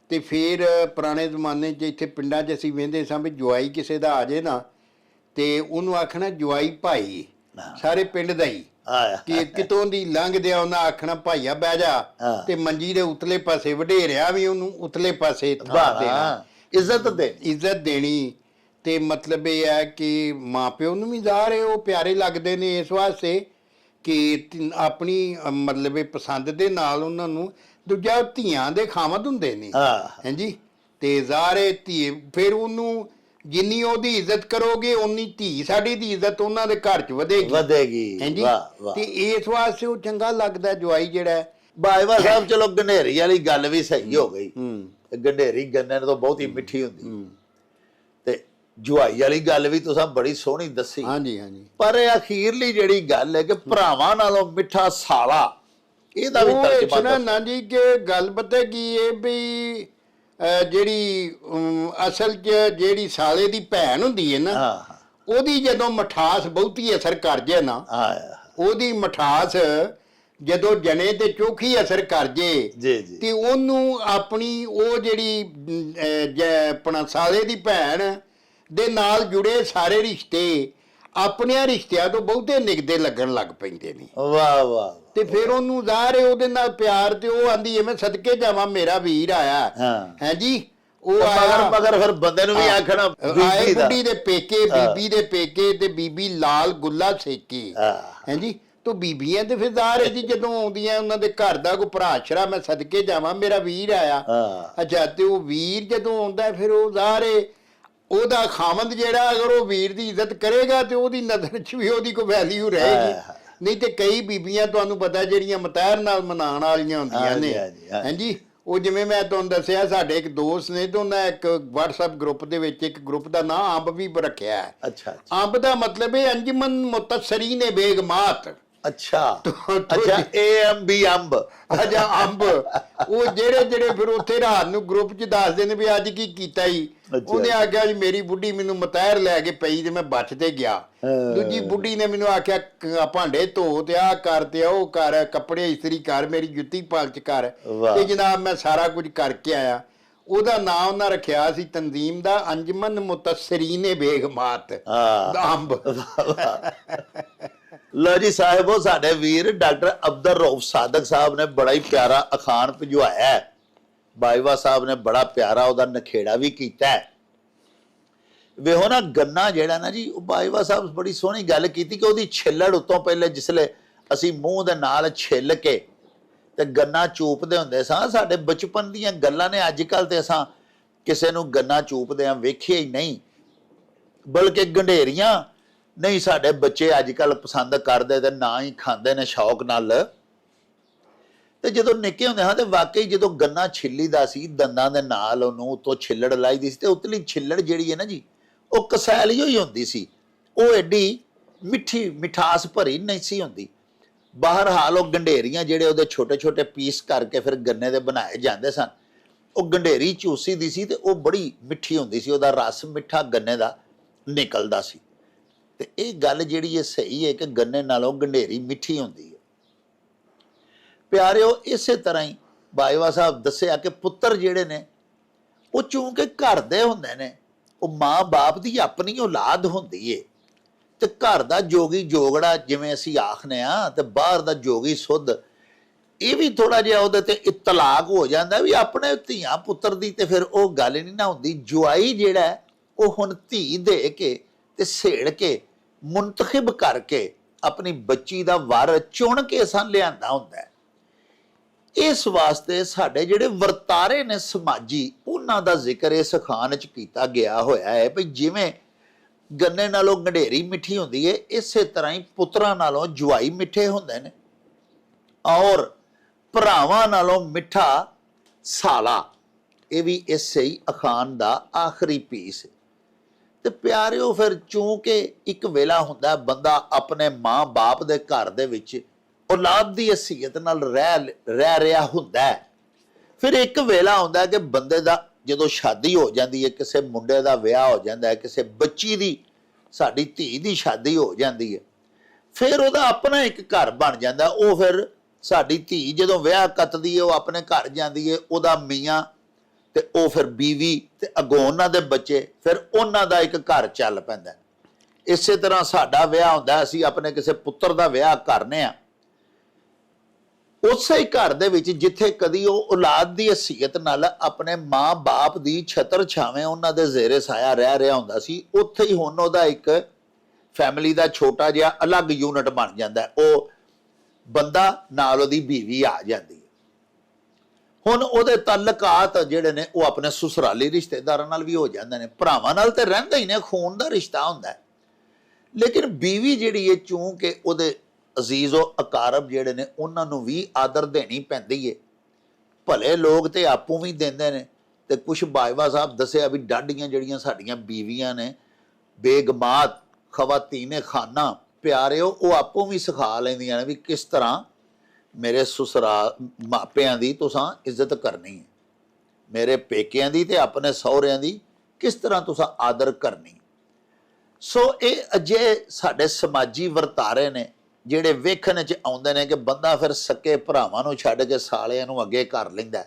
ਤੇ ਫਿਰ ਪੁਰਾਣੇ ਜ਼ਮਾਨੇ 'ਚ ਇੱਥੇ ਪਿੰਡਾਂ 'ਚ ਅਸੀਂ ਵੇਖਦੇ ਸਾਂ ਵੀ ਜਵਾਈ ਕਿਸੇ ਦਾ ਆ ਜਾਏ ਨਾ ਤੇ ਉਹਨੂੰ ਆਖਣਾ ਜਵਾਈ ਭਾਈ, ਸਾਰੇ ਪਿੰਡ ਦਾ ਹੀ ਕਿ ਕਿਤੋਂ ਦੀ ਲੰਘਦਿਆ ਉਹਨਾਂ ਆਖਣਾ ਭਾਈਆ ਬਹਿ ਜਾ, ਤੇ ਮੰਜੀ ਦੇ ਉਤਲੇ ਪਾਸੇ ਵਡੇਰਿਆ ਵੀ ਉਹਨੂੰ ਉਤਲੇ ਪਾਸੇ ਥਾਂ ਦੇਣਾ, ਇੱਜ਼ਤ ਦੇਣੀ। ਤੇ ਮਤਲਬ ਇਹ ਹੈ ਕਿ ਮਾਂ ਪਿਓ ਨੂੰ ਵੀ ਜ਼ਾਹਰ ਉਹ ਪਿਆਰੇ ਲੱਗਦੇ ਨੇ ਇਸ ਵਾਸਤੇ ਕਿ ਆਪਣੀ ਮਤਲਬ ਪਸੰਦ ਦੇ ਨਾਲ ਉਹਨਾਂ ਨੂੰ। ਦੂਜਾ ਧੀਆਂ ਦੇ ਖਾਮਦ ਹੁੰਦੇ ਨੇ ਹਾਂਜੀ, ਤੇ ਜ਼ਾਹਰ ਧੀ ਫਿਰ ਉਹਨੂੰ ਜਿੰਨੀ ਉਹਦੀ ਇੱਜ਼ਤ ਕਰੋਗੇ ਉਨੀ ਧੀ ਸਾਡੀ ਦੀ ਇੱਜ਼ਤ ਉਹਨਾਂ ਦੇ ਘਰ 'ਚ ਵਧੇਗੀ ਹਾਂਜੀ। ਤੇ ਇਸ ਵਾਸਤੇ ਉਹ ਚੰਗਾ ਲੱਗਦਾ ਜਵਾਈ ਜਿਹੜਾ। ਬਾਜਵਾ ਸਾਹਿਬ ਚਲੋ ਗੰਡੇਰੀ ਵਾਲੀ ਗੱਲ ਵੀ ਸਹੀ ਹੋ ਗਈ, ਗੰਡੇਰੀ ਗੰਨੇ ਤੋਂ ਬਹੁਤੀ ਮਿੱਠੀ ਹੁੰਦੀ, ਤੇ ਜਵਾਈ ਵਾਲੀ ਗੱਲ ਵੀ ਤੁਸੀਂ ਬੜੀ ਸੋਹਣੀ ਦੱਸੀ। ਹਾਂਜੀ ਹਾਂਜੀ। ਪਰ ਅਖੀਰਲੀ ਜਿਹੜੀ ਗੱਲ ਹੈ ਕਿ ਭਰਾਵਾਂ ਨਾਲੋਂ ਮਿੱਠਾ ਸਾਲਾ, ਇਹਦਾ ਵੀ ਤਰਜਮਾ ਨਾ ਜੀ ਕਿ ਗੱਲ ਪਤਾ ਕੀ ਹੈ ਵੀ ਜਿਹੜੀ ਅਸਲ 'ਚ ਜਿਹੜੀ ਸਾਲੇ ਦੀ ਭੈਣ ਹੁੰਦੀ ਹੈ ਨਾ, ਉਹਦੀ ਜਦੋਂ ਮਠਾਸ ਬਹੁਤੀ ਅਸਰ ਕਰ ਜੇ ਨਾ, ਉਹਦੀ ਮਠਾਸ ਜਦੋਂ ਜਣੇ ਤੇ ਚੋਖੀ ਅਸਰ ਕਰ ਜੇ ਤੇ ਉਹਨੂੰ ਆਪਣੀ ਉਹ ਜਿਹੜੀ ਆਪਣਾ ਸਾਲੇ ਦੀ ਭੈਣ ਦੇ ਨਾਲ ਜੁੜੇ ਸਾਰੇ ਰਿਸ਼ਤੇ ਆਪਣਿਆਂ ਰਿਸ਼ਤਿਆਂ ਤੋਂ ਬਹੁਤੇ ਨਿਗਦੇ ਲੱਗਣ ਲੱਗ ਪੈਂਦੇ ਨੇ। ਵਾਹ ਵਾਹ। ਤੇ ਫਿਰ ਉਹਨੂੰ ਜ਼ਾਹਰ ਹੈ ਉਹਦੇ ਨਾਲ ਪਿਆਰ, ਤੇ ਉਹ ਆਂਦੀ ਐ ਮੈਂ ਸਦਕੇ ਜਾਵਾਂ ਮੇਰਾ ਵੀਰ ਆਇਆ ਹੈ ਜੀ। ਉਹ ਆਇਆ ਮਗਰ ਫਿਰ ਬੰਦੇ ਨੂੰ ਵੀ ਆਖਣਾ ਆਏ ਬੁੱਢੀ ਦੇ ਪੇਕੇ, ਬੀਬੀ ਦੇ ਪੇਕੇ, ਤੇ ਬੀਬੀ ਲਾਲ ਗੁੱਲਾ ਸੇਕੇ ਹੈ ਜੀ। ਤੋ ਬੀਬੀਆਂ ਤੇ ਫਿਰ ਜ਼ਾਹਰ ਹੈ ਜੀ ਜਦੋਂ ਆਉਂਦੀਆਂ ਉਹਨਾਂ ਦੇ ਘਰ ਦਾ ਕੋਈ ਭਰਾਸ਼ਰਾ ਮੈਂ ਸਦਕੇ ਜਾਵਾਂ ਮੇਰਾ ਵੀਰ ਆਇਆ। ਅੱਛਾ, ਤੇ ਉਹ ਵੀਰ ਜਦੋਂ ਆਉਂਦਾ ਫਿਰ ਉਹ ਜ਼ਾਹਰ ਹੈ ਉਹਦਾ ਖਾਮੰਦ ਜਿਹੜਾ ਅਗਰ ਉਹ ਵੀਰ ਦੀ ਇੱਜ਼ਤ ਕਰੇਗਾ ਤੇ ਉਹਦੀ ਨਜ਼ਰ 'ਚ ਵੀ ਉਹਦੀ ਕੋਈ ਵੈਲਿਊ ਰਹੇਗੀ। ਨਹੀਂ ਤੇ ਕਈ ਬੀਬੀਆਂ ਤੁਹਾਨੂੰ ਪਤਾ ਜਿਹੜੀਆਂ ਮਤਹਿਰ ਨਾਲ ਮਨਾਉਣ ਵਾਲੀਆਂ ਹੁੰਦੀਆਂ ਨੇ ਹਾਂਜੀ। ਉਹ ਜਿਵੇਂ ਮੈਂ ਤੁਹਾਨੂੰ ਦੱਸਿਆ ਸਾਡੇ ਇੱਕ ਦੋਸਤ ਨੇ ਤੇ ਉਹਨਾਂ ਇੱਕ WhatsApp ਗਰੁੱਪ ਦੇ ਵਿੱਚ ਇੱਕ ਗਰੁੱਪ ਦਾ ਨਾਂ ਅੰਬ ਵੀ ਰੱਖਿਆ ਹੈ। ਅੱਛਾ। ਅੰਬ ਦਾ ਮਤਲਬ ਹੈ ਅੰਜਮਨ ਮੁਤਸਰੀਨ ਬੇਗਮਾਤ। ਅੱਛਾ ਅੱਛਾ, AMB ਅੰਬ। ਅੱਛਾ ਅੰਬ। ਉਹ ਜਿਹੜੇ ਫਿਰ ਉੱਥੇ ਰਾਤ ਨੂੰ ਗਰੁੱਪ 'ਚ ਦੱਸਦੇ ਨੇ ਵੀ ਅੱਜ ਕੀ ਕੀਤਾ ਜੀ। ਉਹਨੇ ਆਖਿਆ ਜੀ ਮੇਰੀ ਬੁੱਢੀ ਮੈਨੂੰ ਮਤਹਿਰ ਲੈ ਕੇ ਪਈ ਤੇ ਮੈਂ ਬਚ ਤੇ ਗਿਆ। ਦੂਜੀ ਬੁੱਢੀ ਨੇ ਮੈਨੂੰ ਆਖਿਆ ਭਾਂਡੇ ਧੋ ਤੇ ਆਹ ਕਰ ਤੇ ਉਹ ਕਰ, ਕੱਪੜੇ ਇਸਤਰੀ ਕਰ, ਮੇਰੀ ਜੁੱਤੀ ਪਾਲਚ ਕਰ, ਤੇ ਜਨਾਬ ਮੈਂ ਸਾਰਾ ਕੁਝ ਕਰਕੇ ਆਇਆ। ਉਹਦਾ ਨਾਂ ਉਹਨਾਂ ਰੱਖਿਆ ਸੀ ਤਨਜ਼ੀਮ ਦਾ ਅੰਜਮਨ ਮੁਤਸਰੀਨ ਬੇਗਮਾਤ ਅੰਬ। ਲੋ ਜੀ ਸਾਹਿਬੋ, ਸਾਡੇ ਵੀਰ ਡਾਕਟਰ ਅਬਦੁਰ ਰਊਫ ਸਾਦਕ ਸਾਹਿਬ ਨੇ ਬੜਾ ਹੀ ਪਿਆਰਾ ਅਖਾਣ ਭਿਜਵਾਇਆ ਹੈ। ਬਾਜਵਾ ਸਾਹਿਬ ਨੇ ਬੜਾ ਪਿਆਰਾ ਉਹਦਾ ਨਖੇੜਾ ਵੀ ਕੀਤਾ ਹੈ। ਵੇਖੋ ਨਾ ਗੰਨਾ ਜਿਹੜਾ ਨਾ ਜੀ, ਉਹ ਬਾਜਵਾ ਸਾਹਿਬ ਬੜੀ ਸੋਹਣੀ ਗੱਲ ਕੀਤੀ ਕਿ ਉਹਦੀ ਛਿੱਲੜ ਉੱਤੋਂ ਪਹਿਲੇ ਜਿਸਲੇ ਅਸੀਂ ਮੂੰਹ ਦੇ ਨਾਲ ਛਿੱਲ ਕੇ ਤੇ ਗੰਨਾ ਚੂਪਦੇ ਹੁੰਦੇ ਸਾਂ, ਸਾਡੇ ਬਚਪਨ ਦੀਆਂ ਗੱਲਾਂ ਨੇ। ਅੱਜ ਕੱਲ ਤੇ ਅਸਾਂ ਕਿਸੇ ਨੂੰ ਗੰਨਾ ਚੂਪਦੇ ਆ ਵੇਖਿਆ ਹੀ ਨਹੀਂ, ਬਲਕਿ ਗੰਢੇਰੀਆਂ ਨਹੀਂ ਸਾਡੇ ਬੱਚੇ ਅੱਜ ਕੱਲ ਪਸੰਦ ਕਰਦੇ ਤੇ ਨਾ ਹੀ ਖਾਂਦੇ ਨੇ ਸ਼ੌਕ ਨਾਲ। ਤੇ ਜਦੋਂ ਨਿੱਕੇ ਹੁੰਦੇ ਹਾਂ ਤੇ ਵਾਕਈ ਜਦੋਂ ਗੰਨਾ ਛਿੱਲੀਦਾ ਸੀ ਦੰਦਾਂ ਦੇ ਨਾਲ, ਉਹਨੂੰ ਉਤੋਂ ਛਿੱਲੜ ਲਾਈਦੀ ਸੀ ਤੇ ਉਤਲੀ ਛਿੱਲੜ ਜਿਹੜੀ ਹੈ ਨਾ ਜੀ, ਉਹ ਕਸੈਲੀ ਹੋਈ ਹੁੰਦੀ ਸੀ। ਉਹ ਐਡੀ ਮਿੱਠੀ ਮਿਠਾਸ ਭਰੀ ਨਹੀਂ ਸੀ ਹੁੰਦੀ। ਬਾਹਰਹਾਲ ਉਹ ਗੰਢੇਰੀਆਂ ਜਿਹੜੇ ਉਹਦੇ ਛੋਟੇ ਛੋਟੇ ਪੀਸ ਕਰਕੇ ਫਿਰ ਗੰਨੇ ਦੇ ਬਣਾਏ ਜਾਂਦੇ ਸਨ, ਉਹ ਗੰਢੇਰੀ ਚੂਸੀ ਦੀ ਸੀ ਤੇ ਉਹ ਬੜੀ ਮਿੱਠੀ ਹੁੰਦੀ ਸੀ, ਉਹਦਾ ਰਸ ਮਿੱਠਾ ਗੰਨੇ ਦਾ ਨਿਕਲਦਾ ਸੀ। ਤੇ ਇਹ ਗੱਲ ਜਿਹੜੀ ਹੈ ਸਹੀ ਹੈ ਕਿ ਗੰਨੇ ਨਾਲੋਂ ਗੰਢੇਰੀ ਮਿੱਠੀ ਹੁੰਦੀ ਹੈ। ਪਿਆਰਿਓ, ਇਸੇ ਤਰ੍ਹਾਂ ਹੀ ਬਾਜਵਾ ਸਾਹਿਬ ਦੱਸਿਆ ਕਿ ਪੁੱਤਰ ਜਿਹੜੇ ਨੇ ਉਹ ਚੂੰਕਿ ਘਰ ਦੇ ਹੁੰਦੇ ਨੇ, ਉਹ ਮਾਂ ਬਾਪ ਦੀ ਆਪਣੀ ਔਲਾਦ ਹੁੰਦੀ ਏ, ਤੇ ਘਰ ਦਾ ਜੋਗੀ ਜੋਗੜਾ ਜਿਵੇਂ ਅਸੀਂ ਆਖਨੇ ਆ, ਤੇ ਬਾਹਰ ਦਾ ਜੋਗੀ ਸੁੱਧ, ਇਹ ਵੀ ਥੋੜਾ ਜਿਹਾ ਉਹਦੇ ਤੇ ਇਤਲਾਕ ਹੋ ਜਾਂਦਾ ਵੀ ਆਪਣੇ ਧੀਆਂ ਪੁੱਤਰ ਦੀ ਤੇ ਫਿਰ ਉਹ ਗੱਲ ਨਹੀਂ ਨਾ ਹੁੰਦੀ। ਜਵਾਈ ਜਿਹੜਾ ਉਹ ਹੁਣ ਧੀ ਦੇ ਕੇ ਤੇ ਸੇੜ ਕੇ ਮੁੰਤਖਬ ਕਰਕੇ ਆਪਣੀ ਬੱਚੀ ਦਾ ਵਰ ਚੁਣ ਕੇ ਸਾਂ ਲਿਆਂਦਾ ਹੁੰਦਾ। ਇਸ ਵਾਸਤੇ ਸਾਡੇ ਜਿਹੜੇ ਵਰਤਾਰੇ ਨੇ ਸਮਾਜੀ, ਉਹਨਾਂ ਦਾ ਜ਼ਿਕਰ ਇਸ ਅਖਾਣ 'ਚ ਕੀਤਾ ਗਿਆ ਹੋਇਆ ਹੈ ਵੀ ਜਿਵੇਂ ਗੰਨੇ ਨਾਲੋਂ ਗੰਢੇਰੀ ਮਿੱਠੀ ਹੁੰਦੀ ਹੈ, ਇਸੇ ਤਰ੍ਹਾਂ ਹੀ ਪੁੱਤਰਾਂ ਨਾਲੋਂ ਜਵਾਈ ਮਿੱਠੇ ਹੁੰਦੇ ਨੇ, ਔਰ ਭਰਾਵਾਂ ਨਾਲੋਂ ਮਿੱਠਾ ਸਾਲਾ। ਇਹ ਵੀ ਇਸੇ ਹੀ ਅਖਾਣ ਦਾ ਆਖਰੀ ਪੀਸ। ਤੇ ਪਿਆਰਿਓ, ਫਿਰ ਚੂੰਕਿ ਇੱਕ ਵੇਲਾ ਹੁੰਦਾ ਬੰਦਾ ਆਪਣੇ ਮਾਂ ਬਾਪ ਦੇ ਘਰ ਦੇ ਵਿੱਚ ਔਲਾਦ ਦੀ ਹਸੀਅਤ ਨਾਲ ਰਹਿ ਰਿਹਾ ਹੁੰਦਾ ਹੈ, ਫਿਰ ਇੱਕ ਵੇਲਾ ਆਉਂਦਾ ਕਿ ਬੰਦੇ ਦਾ ਜਦੋਂ ਸ਼ਾਦੀ ਹੋ ਜਾਂਦੀ ਹੈ, ਕਿਸੇ ਮੁੰਡੇ ਦਾ ਵਿਆਹ ਹੋ ਜਾਂਦਾ ਹੈ, ਕਿਸੇ ਬੱਚੀ ਦੀ, ਸਾਡੀ ਧੀ ਦੀ ਸ਼ਾਦੀ ਹੋ ਜਾਂਦੀ ਹੈ, ਫਿਰ ਉਹਦਾ ਆਪਣਾ ਇੱਕ ਘਰ ਬਣ ਜਾਂਦਾ। ਉਹ ਫਿਰ ਸਾਡੀ ਧੀ ਜਦੋਂ ਵਿਆਹ ਕੱਤਦੀ ਹੈ, ਉਹ ਆਪਣੇ ਘਰ ਜਾਂਦੀ ਹੈ, ਉਹਦਾ ਮੀਆਂ ਤੇ ਉਹ ਫਿਰ ਬੀਵੀ ਤੇ ਅੱਗੋਂ ਉਹਨਾਂ ਦੇ ਬੱਚੇ, ਫਿਰ ਉਹਨਾਂ ਦਾ ਇੱਕ ਘਰ ਚੱਲ ਪੈਂਦਾ। ਇਸੇ ਤਰ੍ਹਾਂ ਸਾਡਾ ਵਿਆਹ ਹੁੰਦਾ, ਅਸੀਂ ਆਪਣੇ ਕਿਸੇ ਪੁੱਤਰ ਦਾ ਵਿਆਹ ਕਰਨੇ ਆ, ਉਸੇ ਹੀ ਘਰ ਦੇ ਵਿੱਚ ਜਿੱਥੇ ਕਦੀ ਉਹ ਔਲਾਦ ਦੀ ਹਸੀਅਤ ਨਾਲ ਆਪਣੇ ਮਾਂ-ਬਾਪ ਦੀ ਛਤਰ ਛਾਵੇਂ ਉਹਨਾਂ ਦੇ ਜ਼ੇਰੇ ਸਾਇਆ ਰਹਿ ਰਿਹਾ ਹੁੰਦਾ ਸੀ, ਉੱਥੇ ਹੀ ਹੁਣ ਉਹਦਾ ਇੱਕ ਫੈਮਿਲੀ ਦਾ ਛੋਟਾ ਜਿਹਾ ਅਲੱਗ ਯੂਨਿਟ ਬਣ ਜਾਂਦਾ। ਉਹ ਬੰਦਾ ਨਾਲ ਉਹਦੀ ਬੀਵੀ ਆ ਜਾਂਦੀ ਹੈ। ਹੁਣ ਉਹਦੇ ਤਾਲੁਕਾਤ ਜਿਹੜੇ ਨੇ ਉਹ ਆਪਣੇ ਸਸੁਰਾਲੀ ਰਿਸ਼ਤੇਦਾਰਾਂ ਨਾਲ ਵੀ ਹੋ ਜਾਂਦੇ ਨੇ, ਭਰਾਵਾਂ ਨਾਲ ਤੇ ਰਹਿੰਦਾ ਹੀ ਨੇ, ਖੂਨ ਦਾ ਰਿਸ਼ਤਾ ਹੁੰਦਾ। ਲੇਕਿਨ ਬੀਵੀ ਜਿਹੜੀ ਹੈ, ਚੂੰਕਿ ਉਹਦੇ ਅਜ਼ੀਜ਼ ਉਹ ਅਕਾਰਬ ਜਿਹੜੇ ਨੇ ਉਹਨਾਂ ਨੂੰ ਵੀ ਆਦਰ ਦੇਣੀ ਪੈਂਦੀ ਹੈ। ਭਲੇ ਲੋਕ ਤੇ ਆਪੂ ਵੀ ਦਿੰਦੇ ਨੇ, ਤੇ ਕੁਛ ਬਾਜਵਾ ਸਾਹਿਬ ਦੱਸਿਆ ਵੀ ਡਾਢੀਆਂ ਜਿਹੜੀਆਂ ਸਾਡੀਆਂ ਬੀਵੀਆਂ ਨੇ, ਬੇਗਮਾਤ ਖਵਾਤੀਨੇ ਖਾਨਾ ਪਿਆਰਿਓ, ਉਹ ਆਪੂ ਵੀ ਸਿਖਾ ਲੈਂਦੀਆਂ ਨੇ ਵੀ ਕਿਸ ਤਰ੍ਹਾਂ ਮੇਰੇ ਸਸੁਰਾਲ ਮਾਪਿਆਂ ਦੀ ਤੁਸੀਂ ਇੱਜ਼ਤ ਕਰਨੀ ਹੈ, ਮੇਰੇ ਪੇਕਿਆਂ ਦੀ ਤੇ ਆਪਣੇ ਸਹੁਰਿਆਂ ਦੀ ਕਿਸ ਤਰ੍ਹਾਂ ਤੁਸੀਂ ਆਦਰ ਕਰਨੀ। ਸੋ ਇਹ ਅਜੇ ਸਾਡੇ ਸਮਾਜੀ ਵਰਤਾਰੇ ਨੇ ਜਿਹੜੇ ਵੇਖਣ 'ਚ ਆਉਂਦੇ ਨੇ ਕਿ ਬੰਦਾ ਫਿਰ ਸਕੇ ਭਰਾਵਾਂ ਨੂੰ ਛੱਡ ਕੇ ਸਾਲਿਆਂ ਨੂੰ ਅੱਗੇ ਕਰ ਲੈਂਦਾ।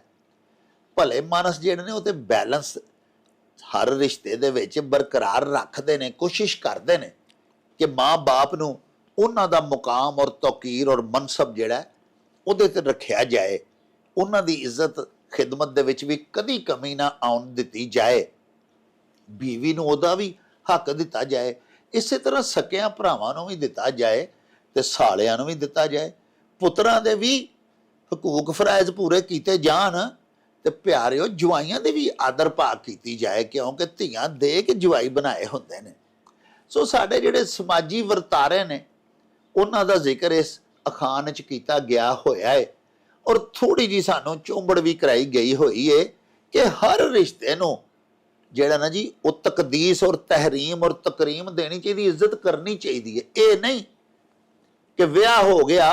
ਭਲੇ ਮਾਨਸ ਜਿਹੜੇ ਨੇ ਉਹ ਤੇ ਬੈਲੈਂਸ ਹਰ ਰਿਸ਼ਤੇ ਦੇ ਵਿੱਚ ਬਰਕਰਾਰ ਰੱਖਦੇ ਨੇ, ਕੋਸ਼ਿਸ਼ ਕਰਦੇ ਨੇ ਕਿ ਮਾਂ-ਬਾਪ ਨੂੰ ਉਹਨਾਂ ਦਾ ਮੁਕਾਮ ਔਰ ਤੌਕੀਰ ਔਰ ਮਨਸਬ ਜਿਹੜਾ ਉਹਦੇ ਤੇ ਰੱਖਿਆ ਜਾਏ, ਉਹਨਾਂ ਦੀ ਇੱਜ਼ਤ ਖਿਦਮਤ ਦੇ ਵਿੱਚ ਵੀ ਕਦੀ ਕਮੀ ਨਾ ਆਉਣ ਦਿੱਤੀ ਜਾਏ, ਬੀਵੀ ਨੂੰ ਉਹਦਾ ਵੀ ਹੱਕ ਦਿੱਤਾ ਜਾਏ। ਇਸੇ ਤਰ੍ਹਾਂ ਸਕਿਆਂ ਭਰਾਵਾਂ ਨੂੰ ਵੀ ਦਿੱਤਾ ਜਾਏ ਤੇ ਸਾਲਿਆਂ ਨੂੰ ਵੀ ਦਿੱਤਾ ਜਾਏ। ਪੁੱਤਰਾਂ ਦੇ ਵੀ ਹਕੂਕ ਫਰਾਇਜ਼ ਪੂਰੇ ਕੀਤੇ ਜਾਣ ਤੇ ਪਿਆਰਿਓ ਜਵਾਈਆਂ ਦੇ ਵੀ ਆਦਰ ਭਾਗ ਕੀਤੀ ਜਾਏ, ਕਿਉਂਕਿ ਧੀਆਂ ਦੇ ਕੇ ਜਵਾਈ ਬਣਾਏ ਹੁੰਦੇ ਨੇ। ਸੋ ਸਾਡੇ ਜਿਹੜੇ ਸਮਾਜੀ ਵਰਤਾਰੇ ਨੇ ਉਹਨਾਂ ਦਾ ਜ਼ਿਕਰ ਇਸ ਅਖਾਣ 'ਚ ਕੀਤਾ ਗਿਆ ਹੋਇਆ ਹੈ, ਔਰ ਥੋੜੀ ਜੀ ਸਾਨੂੰ ਚੁੰਬੜ ਵੀ ਕਰਾਈ ਗਈ ਹੋਈ ਹੈ ਕਿ ਹਰ ਰਿਸ਼ਤੇ ਨੂੰ ਜਿਹੜਾ ਨਾ ਜੀ ਉਹ ਤਕਦੀਸ ਔਰ ਤਹਿਰੀਮ ਔਰ ਤਕਰੀਮ ਦੇਣੀ ਚਾਹੀਦੀ, ਇੱਜ਼ਤ ਕਰਨੀ ਚਾਹੀਦੀ ਹੈ। ਇਹ ਨਹੀਂ ਕਿ ਵਿਆਹ ਹੋ ਗਿਆ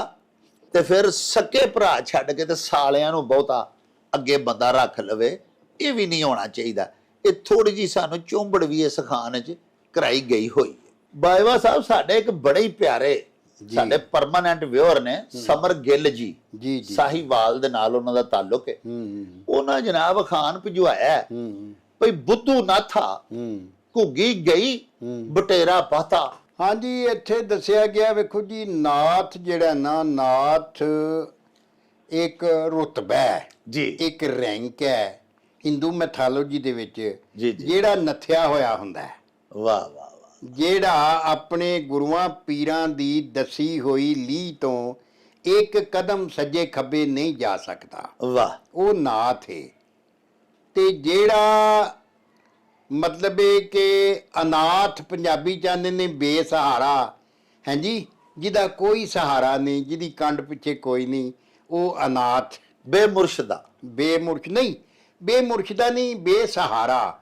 ਤੇ ਫਿਰ ਸਕੇ ਭਰਾ ਛੱਡ ਕੇ ਤੇ ਸਾਲਿਆਂ ਨੂੰ ਬਹੁਤਾ ਅੱਗੇ ਬੰਦਾ ਰੱਖ ਲਵੇ, ਇਹ ਵੀ ਨਹੀਂ ਹੋਣਾ ਚਾਹੀਦਾ। ਇਹ ਥੋੜੀ ਜੀ ਸਾਨੂੰ ਚੁੰਬੜ ਵੀ ਇਸ ਖਾਨ 'ਚ ਕਰਾਈ ਗਈ ਹੋਈ ਹੈ। ਬਾਜਵਾ ਸਾਹਿਬ ਸਾਡੇ ਇੱਕ ਬੜੇ ਹੀ ਪਿਆਰੇ ਸਾਡੇ ਪਰਮਾਨੈਂਟ ਵਿਊਅਰ ਨੇ, ਸਮਰ ਗਿੱਲ ਜੀ, ਸਾਹੀਵਾਲ ਦੇ ਨਾਲ ਉਹਨਾਂ ਦਾ ਤਾਲੁਕ ਹੈ। ਉਹਨਾਂ ਜਨਾਬ ਖਾਨ ਭਿਜਵਾਇਆ ਭਈ ਬੁੱਧੂ ਨਾਥਾ ਘੁੱਗੀ ਗਈ ਬਟੇਰਾ ਪਾਤਾ। ਹਾਂਜੀ, ਇੱਥੇ ਦੱਸਿਆ ਗਿਆ, ਵੇਖੋ ਜੀ, ਨਾਥ ਜਿਹੜਾ ਨਾ, ਨਾਥ ਇੱਕ ਰੁਤਬਾ ਹੈ ਜੀ, ਇੱਕ ਰੈਂਕ ਹੈ ਹਿੰਦੂ ਮੈਥੋਲੋਜੀ ਦੇ ਵਿੱਚ, ਜੀ, ਜਿਹੜਾ ਨੱਥਿਆ ਹੋਇਆ ਹੁੰਦਾ ਹੈ। ਵਾਹ ਵਾਹ, ਜਿਹੜਾ ਆਪਣੇ ਗੁਰੂਆਂ ਪੀਰਾਂ ਦੀ ਦੱਸੀ ਹੋਈ ਲੀਹ ਤੋਂ ਇੱਕ ਕਦਮ ਸੱਜੇ ਖੱਬੇ ਨਹੀਂ ਜਾ ਸਕਦਾ, ਵਾਹ, ਉਹ ਨਾਥ ਹੈ। ਤੇ ਜਿਹੜਾ ਮਤਲਬ ਹੈ ਕਿ ਅਨਾਥ ਪੰਜਾਬੀ ਚਾਹੁੰਦੇ ਨੇ, ਬੇਸਹਾਰਾ, ਹਾਂਜੀ, ਜਿਹਦਾ ਕੋਈ ਸਹਾਰਾ ਨਹੀਂ, ਜਿਹਦੀ ਕੰਡ ਪਿੱਛੇ ਕੋਈ ਨਹੀਂ, ਉਹ ਅਨਾਥ। ਬੇਮੁਰਸ਼ਦਾ, ਨਹੀਂ, ਬੇਮੁਰਸ਼ਦਾ ਨਹੀਂ, ਬੇਸਹਾਰਾ।